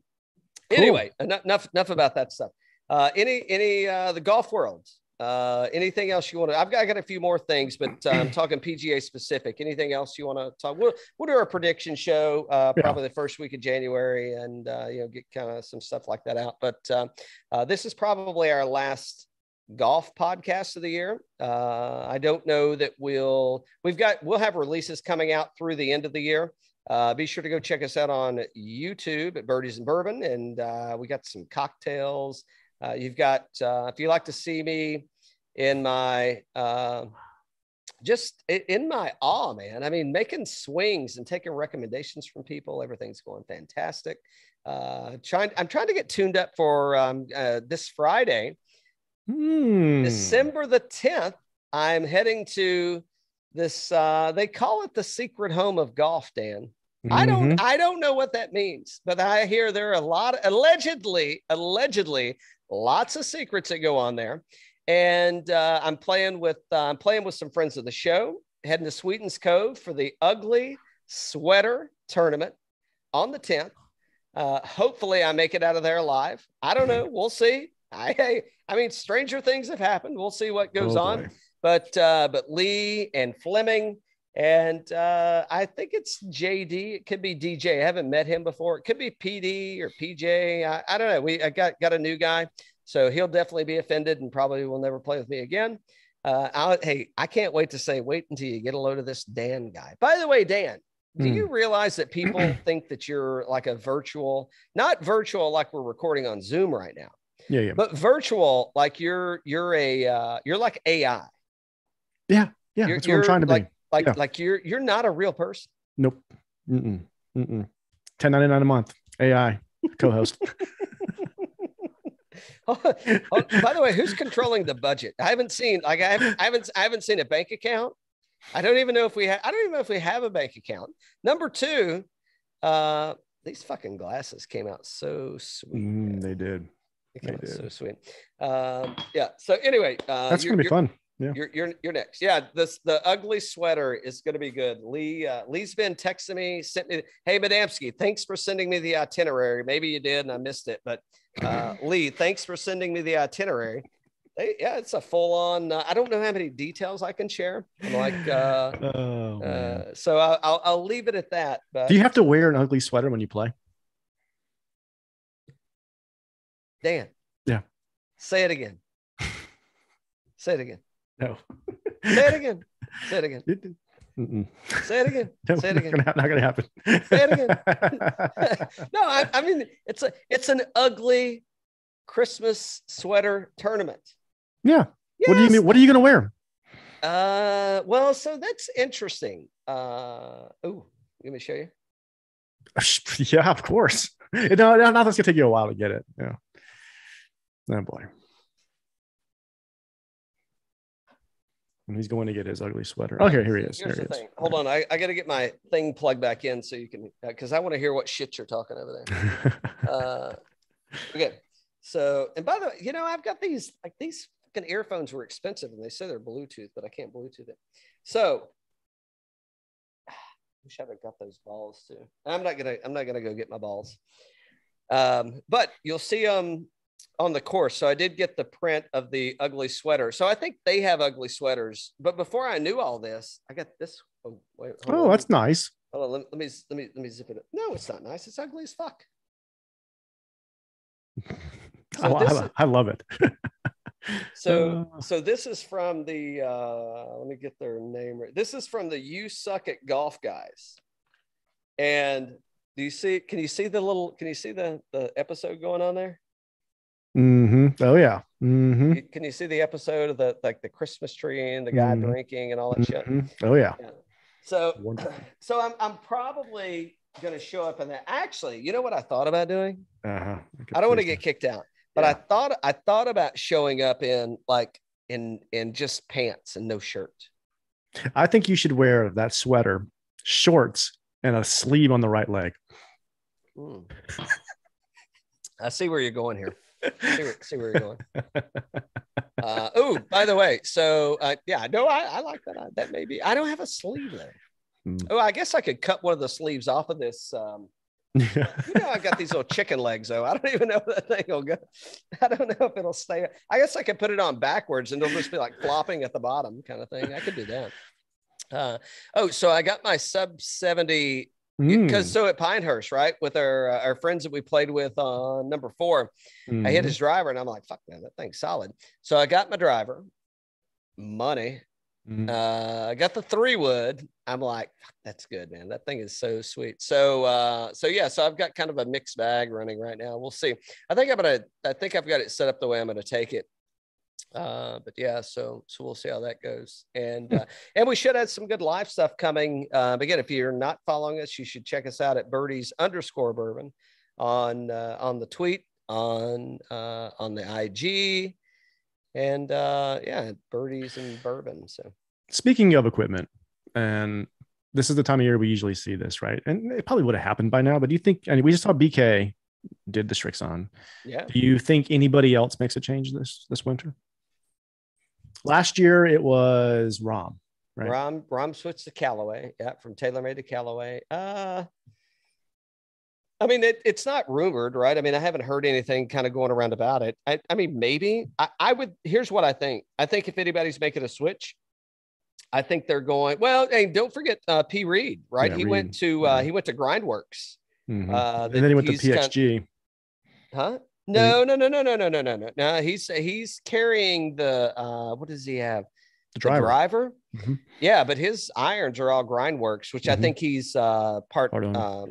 Cool. Anyway, enough about that stuff. The golf world. Anything else you want to? I got a few more things, but I'm talking PGA specific. Anything else you want to talk? We'll do our prediction show probably the first week of January, and get kind of some stuff like that out. But this is probably our last golf podcast of the year. I don't know that we'll have releases coming out through the end of the year. Be sure to go check us out on YouTube at Birdies and Bourbon, and we got some cocktails. You've got, if you like to see me in my, just in my awe, man. I mean, making swings and taking recommendations from people, everything's going fantastic. I'm trying to get tuned up for this Friday, December the 10th. I'm heading to this, they call it the secret home of golf, Dan. I don't know what that means, but I hear there are a lot, allegedly, lots of secrets that go on there. And I'm playing with some friends of the show, heading to Sweetens Cove for the Ugly Sweater Tournament on the 10th. Hopefully I make it out of there alive. I don't know. We'll see. I mean, stranger things have happened. We'll see what goes on. But Lee and Fleming, and I think it's JD. It could be DJ. I haven't met him before. It could be PD or PJ. I don't know. I got a new guy, so he'll definitely be offended and probably will never play with me again. I can't wait until you get a load of this Dan guy. By the way, Dan, do you realize that people think that you're like a virtual, not virtual like we're recording on Zoom right now? Yeah. But virtual, like you're like AI. Yeah. That's what I'm trying to be. Like you're not a real person. Nope. $10.99 a month. AI co-host. By the way, who's controlling the budget? I haven't seen a bank account. I don't even know if we have a bank account. Number two, these fucking glasses came out so sweet. They did. They did. So sweet. Yeah. So anyway, that's gonna be fun. Yeah. You're next. Yeah. The ugly sweater is going to be good. Lee's been texting me, sent me, hey, Madamski, thanks for sending me the itinerary. Maybe you did and I missed it, but Lee, thanks for sending me the itinerary. It's a full on, I don't know how many details I can share. I'm like, so I'll leave it at that. But do you have to wear an ugly sweater when you play? Dan. Yeah. Say it again. Say it again. No. Say it again. Say it again. Say it again. No, say it again. Not gonna happen. Say it again. No, I mean it's an ugly Christmas sweater tournament. Yeah. Yes. What do you mean? What are you gonna wear? Well, so that's interesting. Let me show you. Yeah, of course. No, that's gonna take you a while to get it. Yeah. Oh boy. And he's going to get his ugly sweater. Oh, here he is. Here's the thing. Hold on. I got to get my thing plugged back in so you can, because I want to hear what shit you're talking over there. Okay. So, and by the way, I've got these fucking earphones were expensive and they say they're Bluetooth, but I can't Bluetooth it. So, I wish I'd have got those balls too. I'm not gonna go get my balls. But you'll see them on the course. So I did get the print of the ugly sweater. So I think they have ugly sweaters. But before I knew all this, I got this. Oh, wait, oh, that's nice. Hold on, let me zip it up. No, it's not nice. It's ugly as fuck. So I love it. So this is from the let me get their name right. This is from the You Suck at Golf guys. And can you see the episode going on there? Mm-hmm. Oh yeah. Mm-hmm. Can you see the episode of the Christmas tree and the guy drinking and all that shit? Oh yeah. So I'm probably going to show up in that. Actually, you know what I thought about doing? I don't want to get kicked out, but I thought about showing up in just pants and no shirt. I think you should wear that sweater, shorts, and a sleeve on the right leg. I see where you're going here. See where you're going. Oh, by the way, so I like that. That may be. I don't have a sleeve there. Oh, I guess I could cut one of the sleeves off of this. I got these little chicken legs, though. I don't even know if that thing will go. I don't know if it'll stay. I guess I could put it on backwards and it'll just be like flopping at the bottom kind of thing. I could do that. So I got my sub 70 because so at Pinehurst, right, with our friends that we played with on number 4, I hit his driver and I'm like, fuck man, that thing's solid. So I got my driver, money. I got the 3-wood. I'm like, that's good, man. That thing is so sweet. So I've got kind of a mixed bag running right now. We'll see. I think I've got it set up the way I'm going to take it. But yeah, so we'll see how that goes. And we should have some good live stuff coming. Again, if you're not following us, you should check us out at birdies_bourbon on the tweet, on the IG, and birdies and bourbon. So speaking of equipment, and this is the time of year we usually see this, right? And it probably would have happened by now, but do you think, we just saw BK did the Strixon. Yeah. Do you think anybody else makes a change this winter? Last year it was Rahm, right? Rahm switched to Callaway, from TaylorMade to Callaway. I mean, it's not rumored, right? I mean, I haven't heard anything kind of going around about it. I mean, maybe I would. Here's what I think. I think if anybody's making a switch, I think they're going. Well, hey, don't forget P. Reed, right? Yeah, he went to Grindworks, and then he went to PXG. Huh? No. He's carrying the what does he have? The driver. Yeah, but his irons are all Grindworks, which I think he's partnered. I'll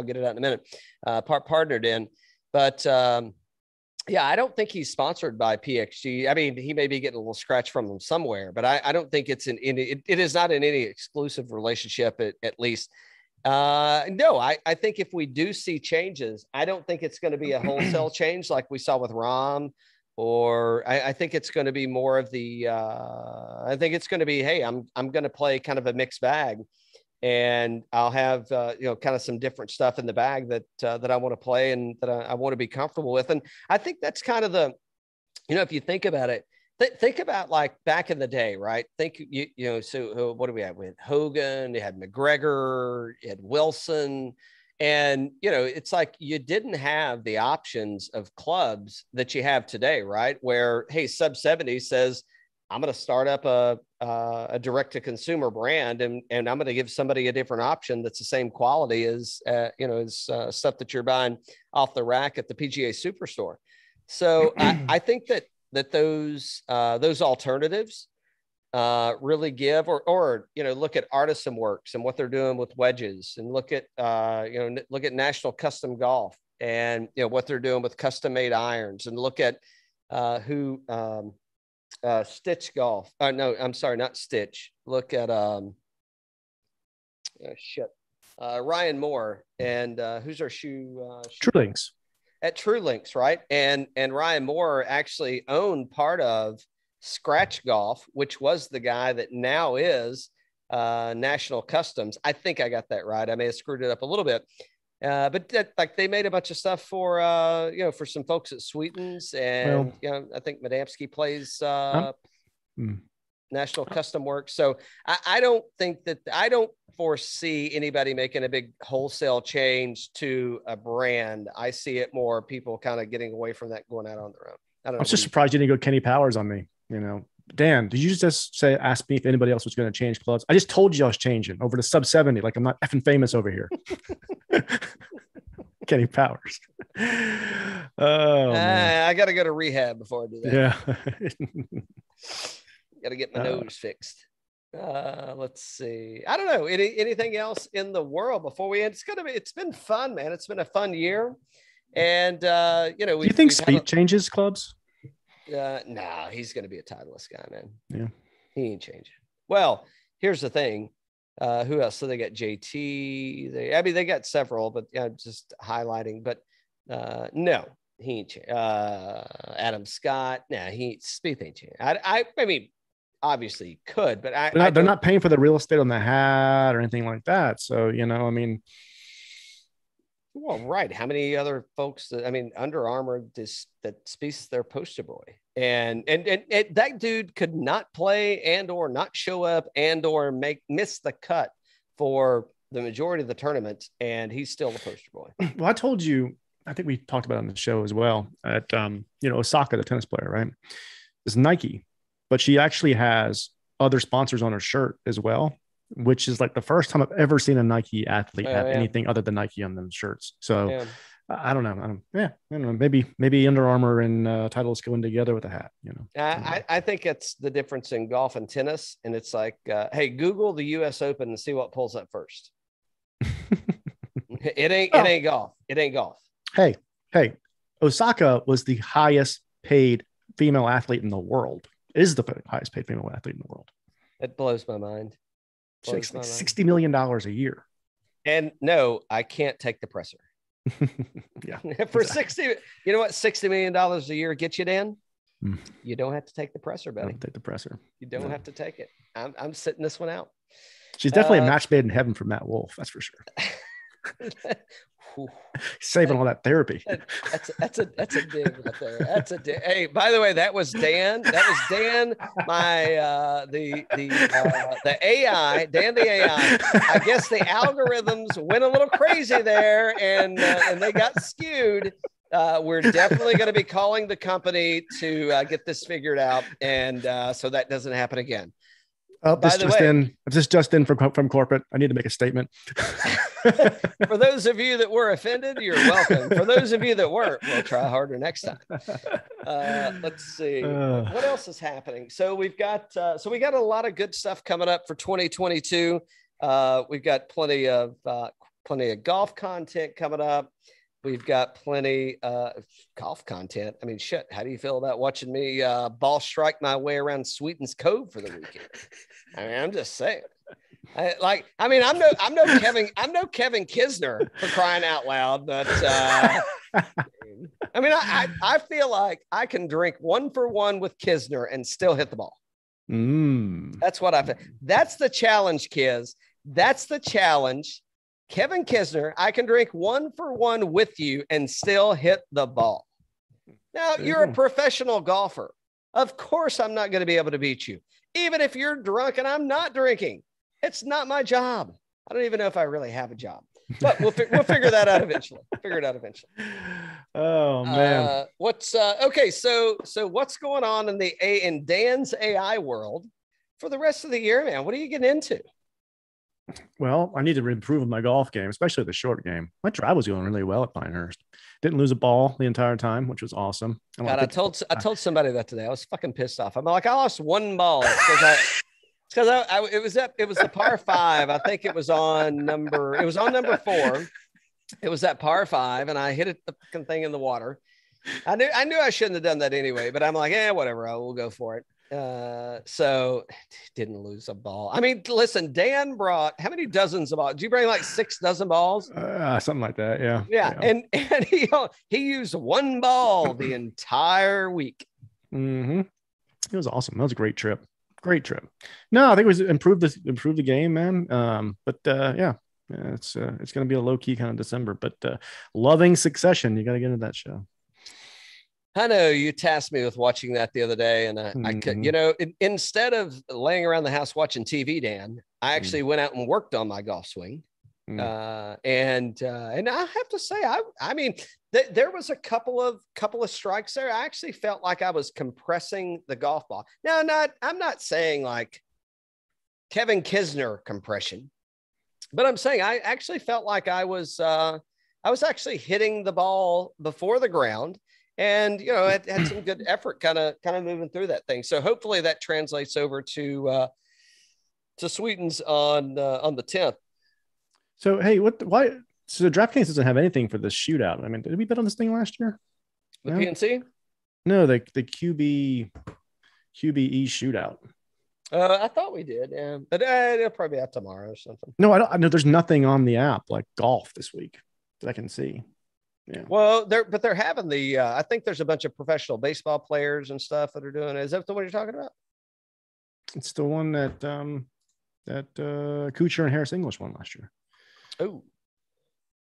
get it out in a minute. Partnered in, but I don't think he's sponsored by PXG. I mean, he may be getting a little scratch from them somewhere, but I don't think it's it is not in any exclusive relationship at least. No, I think if we do see changes, I don't think it's going to be a wholesale change like we saw with Rahm. Or I think it's going to be more of the, I think it's going to be, hey, I'm going to play kind of a mixed bag, and I'll have, kind of some different stuff in the bag that I want to play and that I want to be comfortable with. And I think that's kind of the, if you think about it, think about like back in the day, right? So what do we have? We had Hogan, you had McGregor, you had Wilson. And, it's like you didn't have the options of clubs that you have today, right? Where, hey, Sub 70 says, I'm going to start up a direct-to-consumer brand, and I'm going to give somebody a different option that's the same quality as, as stuff that you're buying off the rack at the PGA Superstore. So I think that those alternatives really give, or look at Artisan Works and what they're doing with wedges, and look at National Custom Golf and what they're doing with custom made irons, and look at Stitch Golf. No, I'm sorry, not Stitch. Look at Ryan Moore and who's our shoe? True Links. at True Links, right? And Ryan Moore actually owned part of Scratch Golf, which was the guy that now is National Customs. I think I got that right. I may have screwed it up a little bit. But like they made a bunch of stuff for for some folks at Sweetens, and I think Madamsky plays National Custom Works. So I don't think that I don't foresee anybody making a big wholesale change to a brand. I see it more people kind of getting away from that, going out on their own. I don't know. I'm just surprised you didn't go Kenny Powers on me. Dan, did you just ask me if anybody else was going to change clubs? I just told you I was changing over to sub 70. Like I'm not effing famous over here. Kenny Powers. Oh, man. I got to go to rehab before I do that. Yeah. Got to get my nose fixed. Let's see. I don't know. Anything else in the world before we end? It's been fun, man. It's been a fun year. And, do you think Spieth changes clubs? No, he's going to be a Titleist guy, man. Yeah. He ain't changing. Well, here's the thing. Who else? So they got JT. They got several, but just highlighting. But no, he ain't changing. Adam Scott. Spieth ain't changing. I mean, obviously he could, but they're not paying for the real estate on the hat or anything like that. So, I mean. Well, right. How many other folks Under Armour that Spieth's their poster boy, and that dude could not play and or not show up and or miss the cut for the majority of the tournament, and he's still the poster boy. Well, I told you, I think we talked about it on the show as well, at Osaka, the tennis player, right, is Nike, but she actually has other sponsors on her shirt as well, which is like the first time I've ever seen a Nike athlete have anything other than Nike on them shirts. So I don't know. I don't know. Maybe Under Armour and Titleist going together with a hat, I think it's the difference in golf and tennis. And it's like, hey, Google the US Open and see what pulls up first. It ain't golf. It ain't golf. Hey, Osaka was the highest paid female athlete in the world. It is the highest paid female athlete in the world. It blows my mind. $60 million a year. And no, I can't take the presser. Yeah. For 60, you know what $60 million a year gets you, Dan? You don't have to take the presser, buddy. Don't take the presser. You don't have to take it. I'm sitting this one out. She's definitely a match made in heaven for Matt Wolf. That's for sure. Saving all that therapy. That's a dig right there. That's a dig. Hey, by the way, that was Dan. My the AI, Dan the AI. I guess the algorithms went a little crazy there, and they got skewed. We're definitely going to be calling the company to get this figured out, and so that doesn't happen again. Oh, this just in from corporate. I need to make a statement. For those of you that were offended, you're welcome. For those of you that weren't, we'll try harder next time. Let's see what else is happening. So we got a lot of good stuff coming up for 2022. We've got plenty of golf content coming up. We've got plenty of golf content. I mean, shit. How do you feel about watching me ball strike my way around Sweetens Cove for the weekend? I mean, I'm just saying. I'm no Kevin Kisner, for crying out loud, but I feel like I can drink 1-for-1 with Kisner and still hit the ball. That's what I feel. That's the challenge, Kiz. That's the challenge. Kevin Kisner, I can drink 1-for-1 with you and still hit the ball. Now, you're a professional golfer. Of course, I'm not going to be able to beat you. Even if you're drunk and I'm not drinking. It's not my job. I don't even know if I really have a job, but we'll figure that out eventually. Oh man. Okay? So what's going on in Dan's AI world for the rest of the year, man? What are you getting into? Well, I need to improve my golf game, especially the short game. My drive was going really well at Pinehurst. Didn't lose a ball the entire time, which was awesome. God, I told somebody that today. I was fucking pissed off. I'm like, I lost one ball because it was the par 5. I think it was on number 4. It was that par 5, and I hit the fucking thing in the water. I knew I shouldn't have done that anyway, but I'm like, whatever. I will go for it. So didn't lose a ball. I mean, listen, Dan brought how many dozens of balls? Did you bring like 6 dozen balls? Something like that. Yeah. Yeah. And he used one ball the entire week. Mm-hmm. It was awesome. That was a great trip. Great trip. No, I think it was improved the game, man. But yeah, it's going to be a low key kind of December, but loving Succession. You got to get into that show. I know you tasked me with watching that the other day, and I could, instead of laying around the house watching TV, Dan, I actually went out and worked on my golf swing. And I have to say, I mean, there was a couple of strikes there. I actually felt like I was compressing the golf ball. Now, I'm not saying like Kevin Kisner compression, but I'm saying I actually felt like I was actually hitting the ball before the ground. And, it had some good effort kind of moving through that thing. So hopefully that translates over to Sweetens on the 10th. So, hey, why? So the DraftKings doesn't have anything for this shootout. I mean, did we bet on this thing last year? The PNC? No, the QBE shootout. I thought we did. Yeah, but it'll probably be out tomorrow or something. No, I know there's nothing on the app like golf this week that I can see. Yeah. Well, they're having the. I think there's a bunch of professional baseball players and stuff that are doing it. Is that the one you're talking about? It's the one that Kuchar and Harris English won last year. Oh,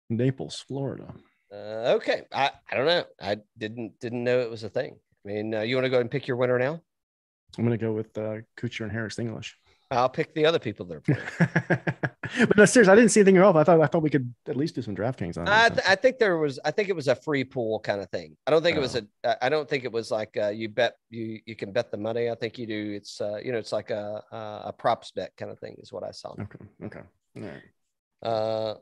Naples, Florida. Okay, I don't know. I didn't know it was a thing. I mean, you want to go and pick your winner now? I'm going to go with Kuchar and Harris English. I'll pick the other people that are playing. But no, seriously, I didn't see anything off. I thought we could at least do some DraftKings on it. I think it was a free pool kind of thing. I don't think it was like you can bet the money. I think you do. It's it's like a props bet kind of thing is what I saw. Okay. All right.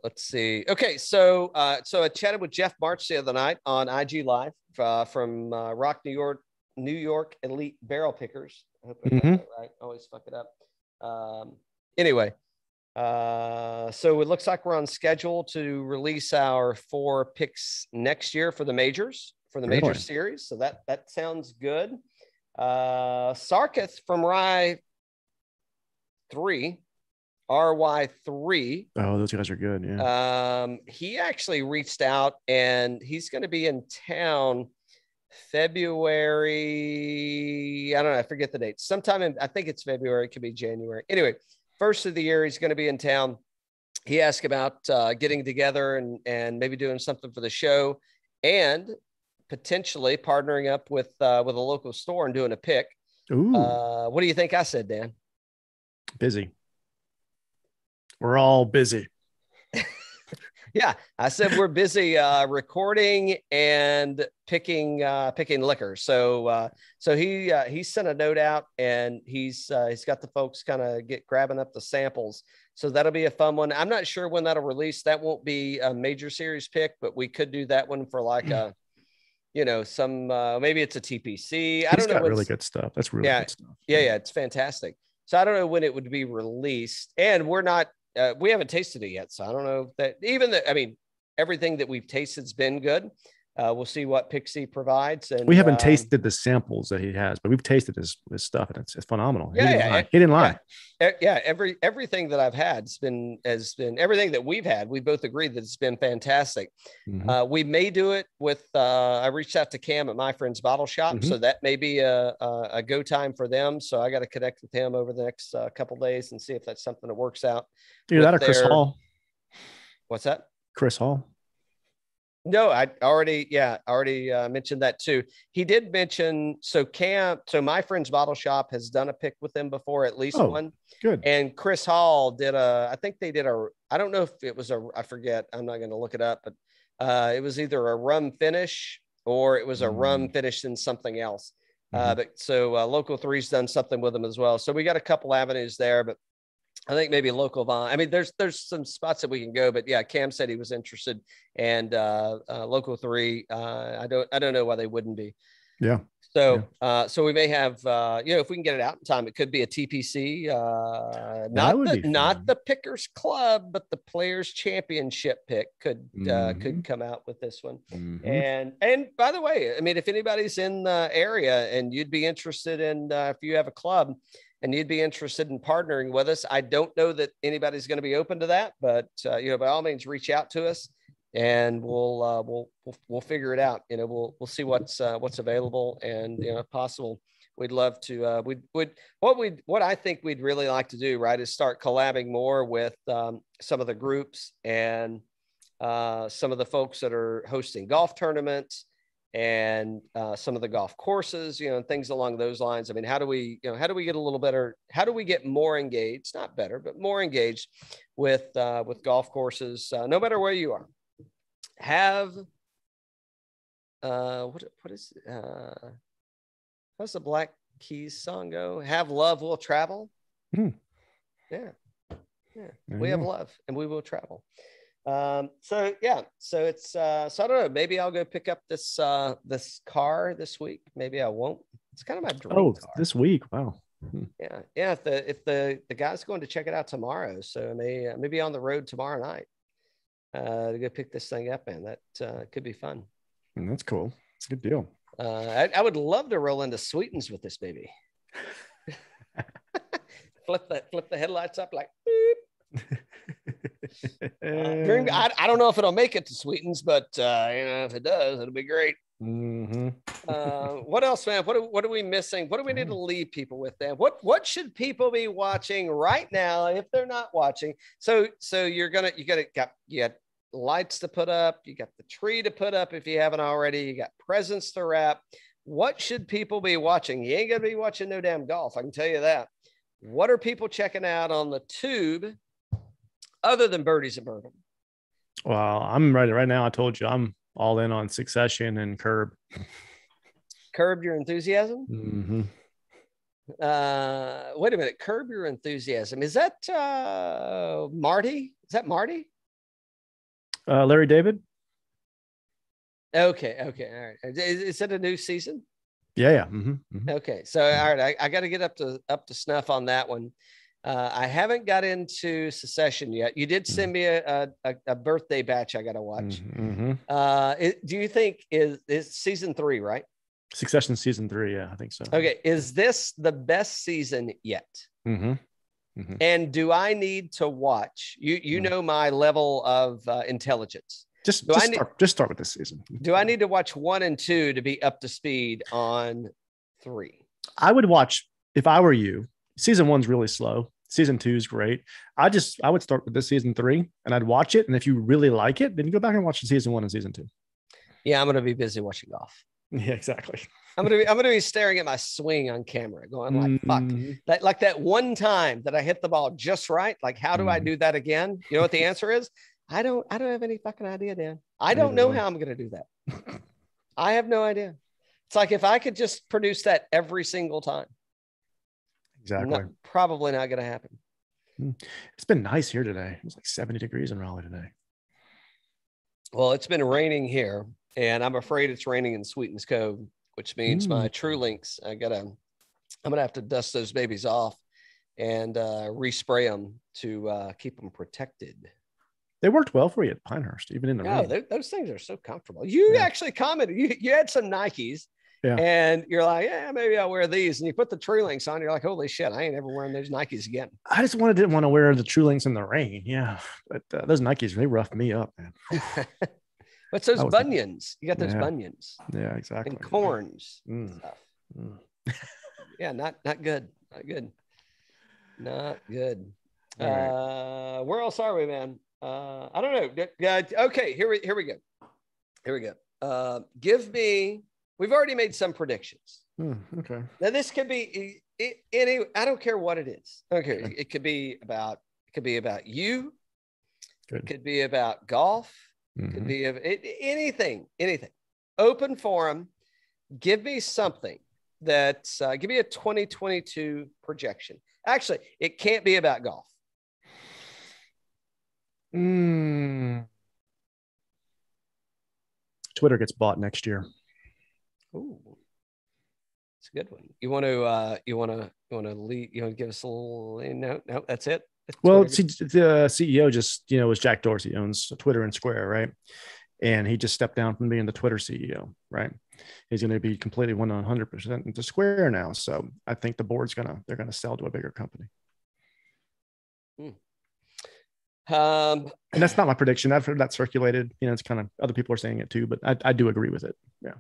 Let's see. Okay, so I chatted with Jeff March the other night on IG Live from Rock, New York Elite Barrel Pickers. I hope I got that right. I always fuck it up. Anyway, so it looks like we're on schedule to release our 4 picks next year for the majors, for the major series. So that sounds good. Sarkith from RY3. Oh, those guys are good. Yeah. He actually reached out and he's going to be in town February. I don't know. I forget the date. Sometime I think it's February. It could be January. Anyway, first of the year, he's going to be in town. He asked about getting together and maybe doing something for the show and potentially partnering up with a local store and doing a pick. Ooh. What do you think I said, Dan? Busy. We're all busy. Yeah, I said we're busy recording and picking liquor. So he sent a note out and he's got the folks kind of grabbing up the samples. So that'll be a fun one. I'm not sure when that'll release. That won't be a major series pick, but we could do that one for like a, some maybe it's a TPC. I don't know. Really good stuff. That's really good stuff. Yeah, it's fantastic. So I don't know when it would be released, and we're not. We haven't tasted it yet, so I don't know that everything that we've tasted has been good. We'll see what Pixie provides. And we haven't tasted the samples that he has, but we've tasted his stuff, and it's phenomenal. He didn't lie. Yeah, everything that I've had has been everything that we've had. We both agreed that it's been fantastic. Mm-hmm. We may do it with. I reached out to Cam at My Friend's Bottle Shop, so that may be a go time for them. So I got to connect with him over the next couple days and see if that's something that works out. Either that or Chris Hall. What's that? Chris Hall. No, I already mentioned that too. He did mention, so My Friend's Bottle Shop has done a pick with them before, at least one. Good. And Chris Hall I don't know if it was I forget, I'm not going to look it up, but it was either a rum finish or it was a rum finish in something else. But Local 3's done something with them as well. So we got a couple avenues there, but I think maybe local Vine. I mean, there's some spots that we can go, but yeah, Cam said he was interested, and Local 3. I don't know why they wouldn't be. Yeah. So, so we may have, if we can get it out in time, it could be a TPC, not the Pickers Club, but the Players Championship pick could come out with this one. And by the way, I mean, if anybody's in the area and you'd be interested in, if you have a club and you'd be interested in partnering with us, I don't know that anybody's going to be open to that, but by all means, reach out to us. And we'll figure it out. We'll see what's available, and if possible, we'd love to. What I think we'd really like to do, right, is start collabing more with some of the groups and some of the folks that are hosting golf tournaments and some of the golf courses, and things along those lines. I mean, how do we get a little better? How do we get more engaged? Not better, but more engaged with golf courses, no matter where you are. Have what is how's the Black Keys song go? Have love, will travel. Yeah, we have love and we will travel. So it's so I don't know, maybe I'll go pick up this car this week, maybe I won't. It's kind of my dream car. This week. Wow. If the guy's going to check it out tomorrow, so I may be on the road tomorrow night to go pick this thing up, man. That could be fun. That's cool. It's a good deal. I would love to roll into Sweetens with this baby. flip the headlights up like beep. I don't know if it'll make it to Sweetens, but if it does, it'll be great. What else, man? What are we missing? What do we need to leave people with, Dan? What should people be watching right now if they're not watching? So you got lights to put up, you got the tree to put up if you haven't already, you got presents to wrap. What should people be watching? You ain't gonna be watching no damn golf, I can tell you that. What are people checking out on the tube other than Birdies and Bourbon? Well, I'm ready right now. I told you I'm all in on Succession and Curb. Curb Your Enthusiasm? Wait a minute. Curb Your Enthusiasm. Is that Marty? Is that Marty? Larry David. Okay. All right. Is it a new season? Yeah. Okay. So, all right. I got to get up to snuff on that one. I haven't got into Succession yet. You did send me a birthday batch I got to watch. Do you think is season 3, right? Succession season 3. Yeah, I think so. Okay. Is this the best season yet? And do I need to watch? You know my level of intelligence. Just start with this season. Do I need to watch 1 and 2 to be up to speed on 3? I would watch, if I were you. Season 1's really slow. Season 2 is great. I would start with this season 3 and I'd watch it. And if you really like it, then you go back and watch the season 1 and season 2. Yeah, I'm going to be busy watching golf. Yeah, exactly. I'm gonna be staring at my swing on camera, going like, fuck. That one time that I hit the ball just right. Like, how do I do that again? You know what the answer is? I don't have any fucking idea, Dan. I don't know how I'm gonna do that. I have no idea. It's like if I could just produce that every single time. Exactly. Probably not gonna happen. It's been nice here today. It was like 70 degrees in Raleigh today. Well, it's been raining here, and I'm afraid it's raining in Sweetens Cove, which means my True Links, I'm gonna have to dust those babies off and respray them to keep them protected. They worked well for you at Pinehurst, even in the rain. Those things are so comfortable. You actually commented, you had some Nikes, and you're like, yeah, maybe I'll wear these. And you put the True Links on, you're like, holy shit, I ain't ever wearing those Nikes again. I just didn't want to wear the True Links in the rain. Yeah, but those Nikes, they roughed me up, man. What's those bunions? You got those bunions. Yeah, exactly. And corns. Stuff. Yeah, not good. Not good. Right. Where else are we, man? I don't know. Okay, here we go. Give me. We've already made some predictions. Okay. Now this could be any. I don't care what it is. Okay. It could be about you. Good. It could be about golf. Could be anything. Open forum. Give me something that's give me a 2022 projection. Actually, it can't be about golf. Twitter gets bought next year. Ooh. good one. You want to lead? You want to give us a little? No, that's it. Well, see, the CEO just, was Jack Dorsey, owns Twitter and Square, right? And he just stepped down from being the Twitter CEO, right? He's going to be completely 100% into Square now. So I think the board's they're going to sell to a bigger company. And that's not my prediction. I've heard that circulated. It's kind of, other people are saying it too, but I do agree with it. Yeah.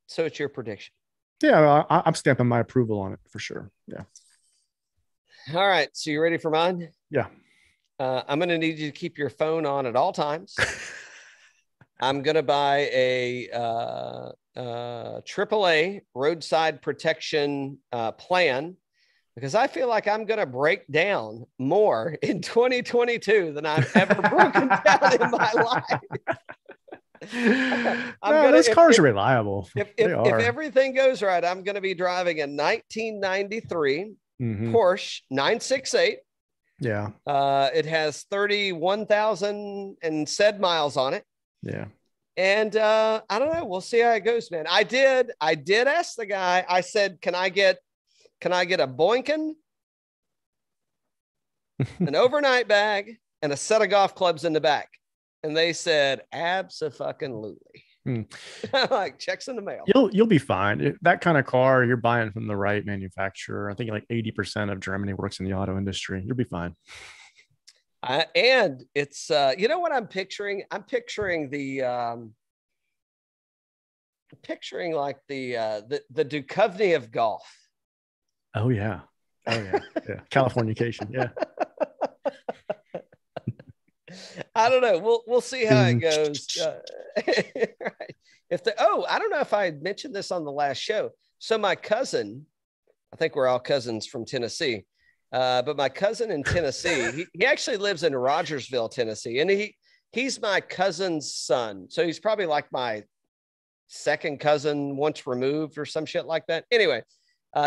So it's your prediction. Yeah, I'm stamping my approval on it for sure. Yeah. All right. So you ready for mine? Yeah. I'm going to need you to keep your phone on at all times. I'm going to buy a AAA roadside protection plan, because I feel like I'm going to break down more in 2022 than I've ever broken down in my life. Those cars are reliable. If everything goes right, I'm going to be driving a 1993 Porsche 968. Yeah. It has 31,000 and said miles on it. Yeah. And I don't know. We'll see how it goes, man. I did ask the guy. I said, can I get a Boykin, an overnight bag, and a set of golf clubs in the back? And they said, abso-fucking-lutely. Like, checks in the mail. You'll be fine. That kind of car, you're buying from the right manufacturer. I think like 80% of Germany works in the auto industry. You'll be fine. And it's what I'm picturing? I'm picturing like the Duchovny of golf. Oh yeah. Yeah. Californication. Yeah. I don't know. We'll see how it goes. Right. I don't know if I had mentioned this on the last show. So my cousin, I think we're all cousins from Tennessee. But my cousin in Tennessee, he actually lives in Rogersville, Tennessee, and he's my cousin's son. So he's probably like my second cousin once removed or some shit like that. Anyway,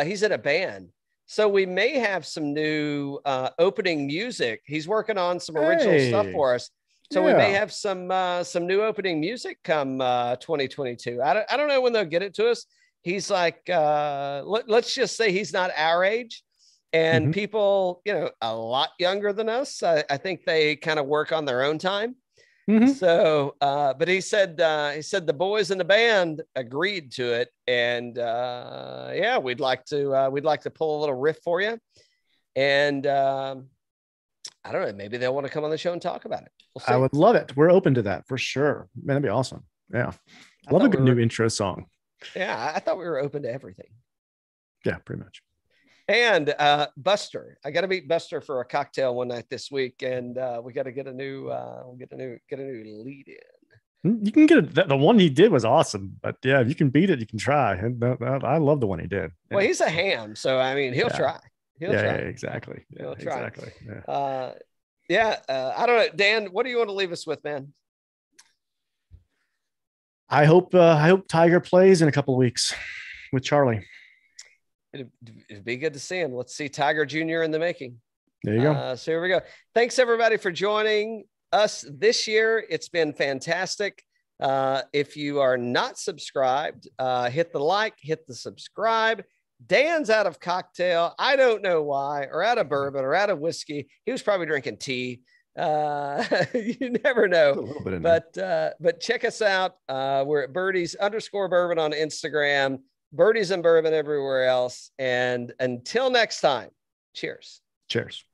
he's in a band. So we may have some new opening music. He's working on some original stuff for us. So we may have some new opening music come 2022. I don't know when they'll get it to us. He's like, let's just say he's not our age. And people, a lot younger than us, I think they kind of work on their own time. So, but he said the boys in the band agreed to it, and we'd like to pull a little riff for you, and I don't know, maybe they'll want to come on the show and talk about it. We'll see. I would love it. We're open to that for sure, man. That'd be awesome. Yeah, I love a good new intro song. Yeah, I thought we were open to everything. Yeah, pretty much. And Buster, I got to meet Buster for a cocktail one night this week, and we got to get a new lead in. You can get the one he did was awesome, but yeah, if you can beat it, you can try. And I love the one he did. Well, he's a ham, so I mean, he'll try. He'll try. Yeah, exactly. Yeah, he'll try. Exactly. Yeah. I don't know, Dan. What do you want to leave us with, man? I hope Tiger plays in a couple of weeks with Charlie. It'd be good to see him. Let's see Tiger Jr. in the making. There you go. So here we go. Thanks everybody for joining us this year. It's been fantastic. If you are not subscribed, hit the like, hit the subscribe. Dan's out of cocktail. I don't know why, or out of bourbon or out of whiskey. He was probably drinking tea. You never know, but check us out. We're at Birdies_bourbon on Instagram. Birdies and Bourbon everywhere else. And until next time, cheers. Cheers.